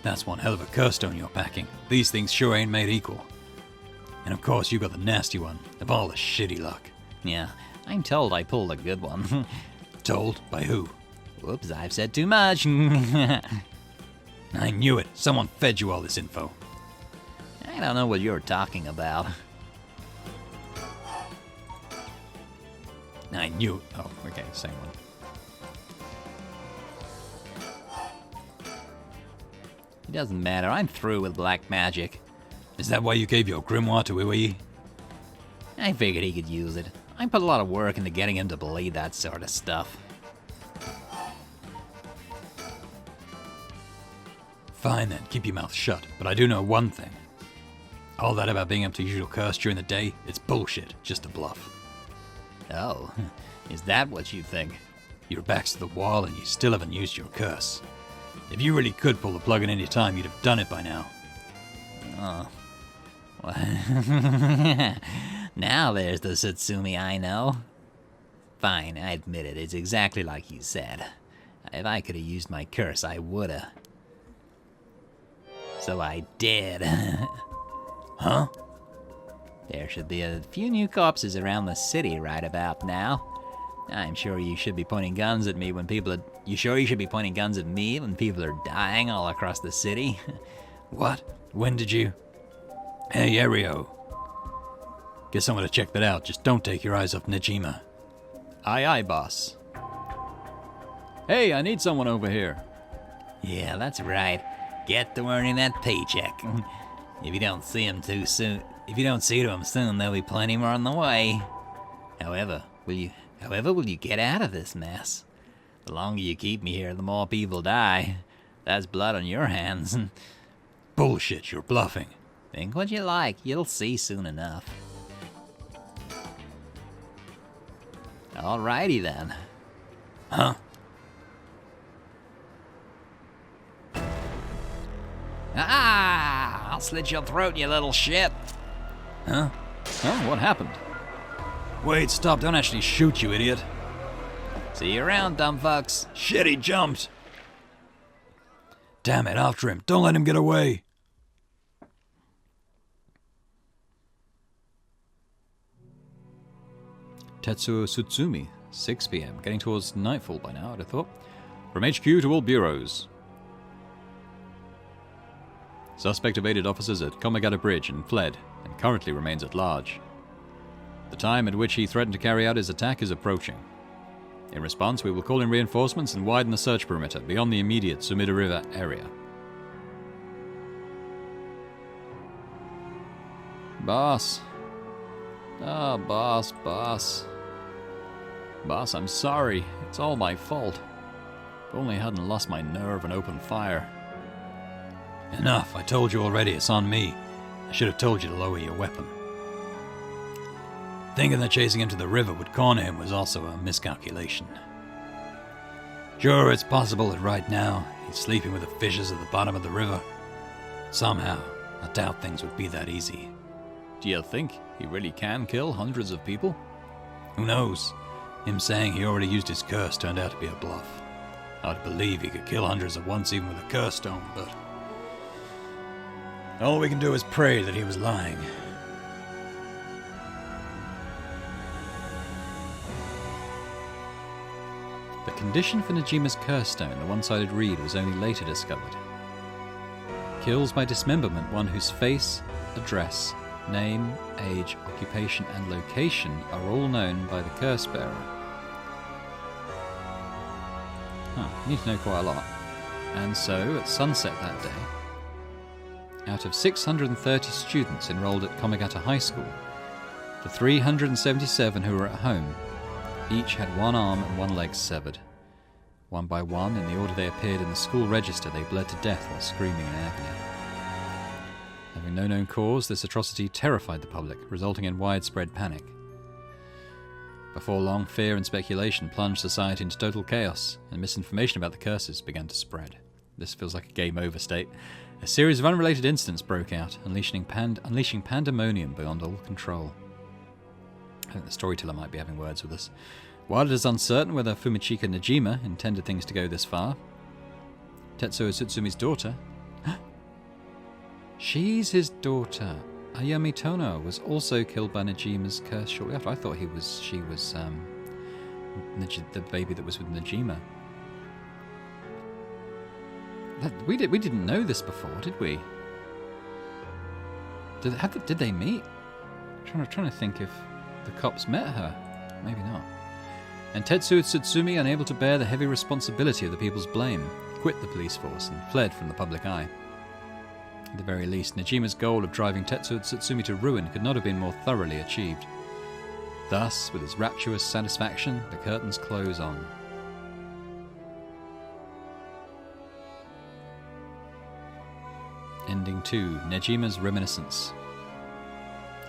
That's one hell of a curse stone you're packing. These things sure ain't made equal. And of course you got the nasty one, of all the shitty luck. Yeah, I'm told I pulled a good one. Told? By who? Whoops, I've said too much. I knew it. Someone fed you all this info. I don't know what you're talking about. I knew it. Oh, okay, same one. It doesn't matter, I'm through with black magic. Is that why you gave your grimoire to Iwai? I figured he could use it. I put a lot of work into getting him to believe that sort of stuff. Fine then, keep your mouth shut. But I do know one thing. All that about being able to use your curse during the day, it's bullshit. Just a bluff. Oh, is that what you think? Your back's to the wall and you still haven't used your curse. If you really could pull the plug at any time, you'd have done it by now. Oh. Well, now there's the Satsumi I know. Fine, I admit it. It's exactly like you said. If I could have used my curse, I woulda. So I did. Huh? There should be a few new corpses around the city right about now. I'm sure you should be pointing guns at me when people are... You sure you should be pointing guns at me when people are dying all across the city? What? When did you... Hey, Ario. Get someone to check that out. Just don't take your eyes off Najima. Aye, aye, boss. Hey, I need someone over here. Yeah, that's right. Get to earning that paycheck. If you don't see to them soon, there'll be plenty more on the way. However, will you get out of this mess? The longer you keep me here, the more people die. That's blood on your hands. Bullshit, you're bluffing. Think what you like, you'll see soon enough. Alrighty then. Huh? Ah! I'll slit your throat, you little shit. Huh? Huh? What happened? Wait, stop, don't actually shoot, you idiot. See you around, dumb fucks. Shit, he jumped. Damn it, after him. Don't let him get away. Tetsuo Tsutsumi, 6 p.m. Getting towards nightfall by now, I'd have thought. From HQ to all bureaus. Suspect evaded officers at Komagata Bridge and fled, and currently remains at large. The time at which he threatened to carry out his attack is approaching. In response, we will call in reinforcements and widen the search perimeter beyond the immediate Sumida River area. Boss. Ah, boss. Boss, I'm sorry. It's all my fault. If only I hadn't lost my nerve and opened fire. Enough, I told you already, it's on me. I should have told you to lower your weapon. Thinking that chasing him to the river would corner him was also a miscalculation. Sure, it's possible that right now he's sleeping with the fishes at the bottom of the river. Somehow, I doubt things would be that easy. Do you think he really can kill hundreds of people? Who knows? Him saying he already used his curse turned out to be a bluff. I'd believe he could kill hundreds at once even with a curse stone, but... all we can do is pray that he was lying. The condition for Najima's curse stone, the one-sided reed, was only later discovered. Kills by dismemberment one whose face, address, name, age, occupation, and location are all known by the curse bearer. You need to know quite a lot. And so, at sunset that day, out of 630 students enrolled at Komagata High School, the 377 who were at home each had one arm and one leg severed. One by one, in the order they appeared in the school register, they bled to death while screaming in agony. Having no known cause, this atrocity terrified the public, resulting in widespread panic. Before long, fear and speculation plunged society into total chaos, and misinformation about the curses began to spread. This feels like a game over state. A series of unrelated incidents broke out, unleashing pandemonium beyond all control. I think the storyteller might be having words with us. While it is uncertain whether Fumichika Najima intended things to go this far, Tetsuo Tsutsumi's daughter... she's his daughter. Ayami Tono was also killed by Najima's curse shortly after. I thought she was the baby that was with Najima. We didn't know this before, did we? Did they meet? I'm trying to think if the cops met her. Maybe not. And Tetsuo Tsutsumi, unable to bear the heavy responsibility of the people's blame, quit the police force and fled from the public eye. At the very least, Najima's goal of driving Tetsuo Tsutsumi to ruin could not have been more thoroughly achieved. Thus, with his rapturous satisfaction, the curtains close on. Ending 2, Nejima's Reminiscence.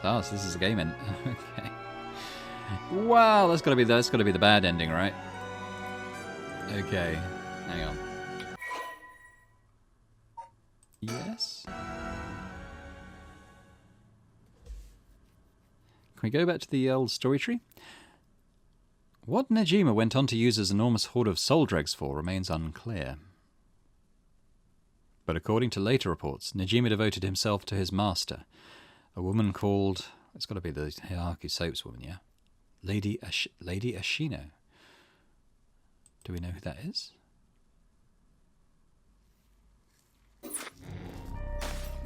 Oh, so this is a game end. Okay. Wow, that's gotta be the bad ending, right? Okay, hang on. Yes. Can we go back to the old story tree? What Nejima went on to use his enormous hoard of soul dregs for remains unclear. But according to later reports, Nejima devoted himself to his master, a woman called... It's got to be the Heihaku Soaps woman, yeah? Lady Ashino. Do we know who that is?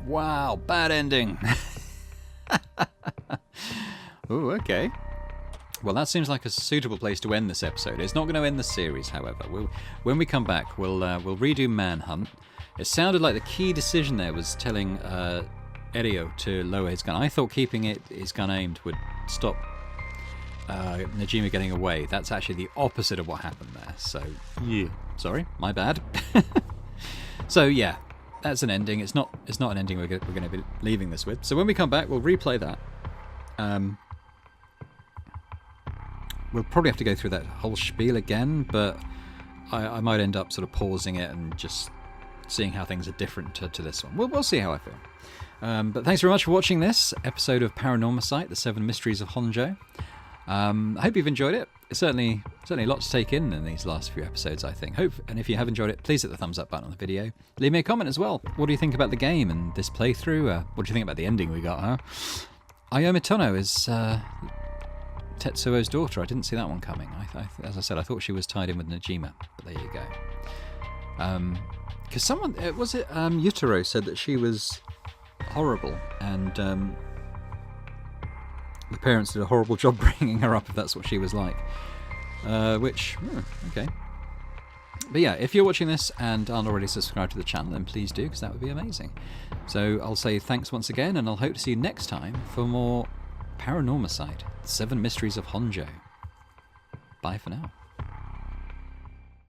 Wow, bad ending. Ooh, okay. Well, that seems like a suitable place to end this episode. It's not going to end the series, however. When we come back, we'll redo Manhunt. It sounded like the key decision there was telling Erio to lower his gun. I thought keeping his gun aimed would stop Nejima getting away. That's actually the opposite of what happened there. So, yeah. Sorry, my bad. So, yeah, that's an ending. It's not an ending we're going to be leaving this with. So when we come back, we'll replay that. We'll probably have to go through that whole spiel again, but I might end up sort of pausing it and just seeing how things are different to this one. We'll see how I feel. But thanks very much for watching this episode of Paranormasight, the Seven Mysteries of Honjo. I hope you've enjoyed it. It's certainly a lot to take in these last few episodes, I think. And if you have enjoyed it, please hit the thumbs up button on the video. Leave me a comment as well. What do you think about the game and this playthrough? What do you think about the ending we got, huh? Ayome Tono is Tetsuo's daughter. I didn't see that one coming. As I said, I thought she was tied in with Nejima, but there you go. Because someone, Yutaro said that she was horrible, and the parents did a horrible job bringing her up, if that's what she was like. Okay. But yeah, if you're watching this and aren't already subscribed to the channel, then please do, because that would be amazing. So I'll say thanks once again, and I'll hope to see you next time for more Paranormasight, 7 Mysteries of Honjo. Bye for now.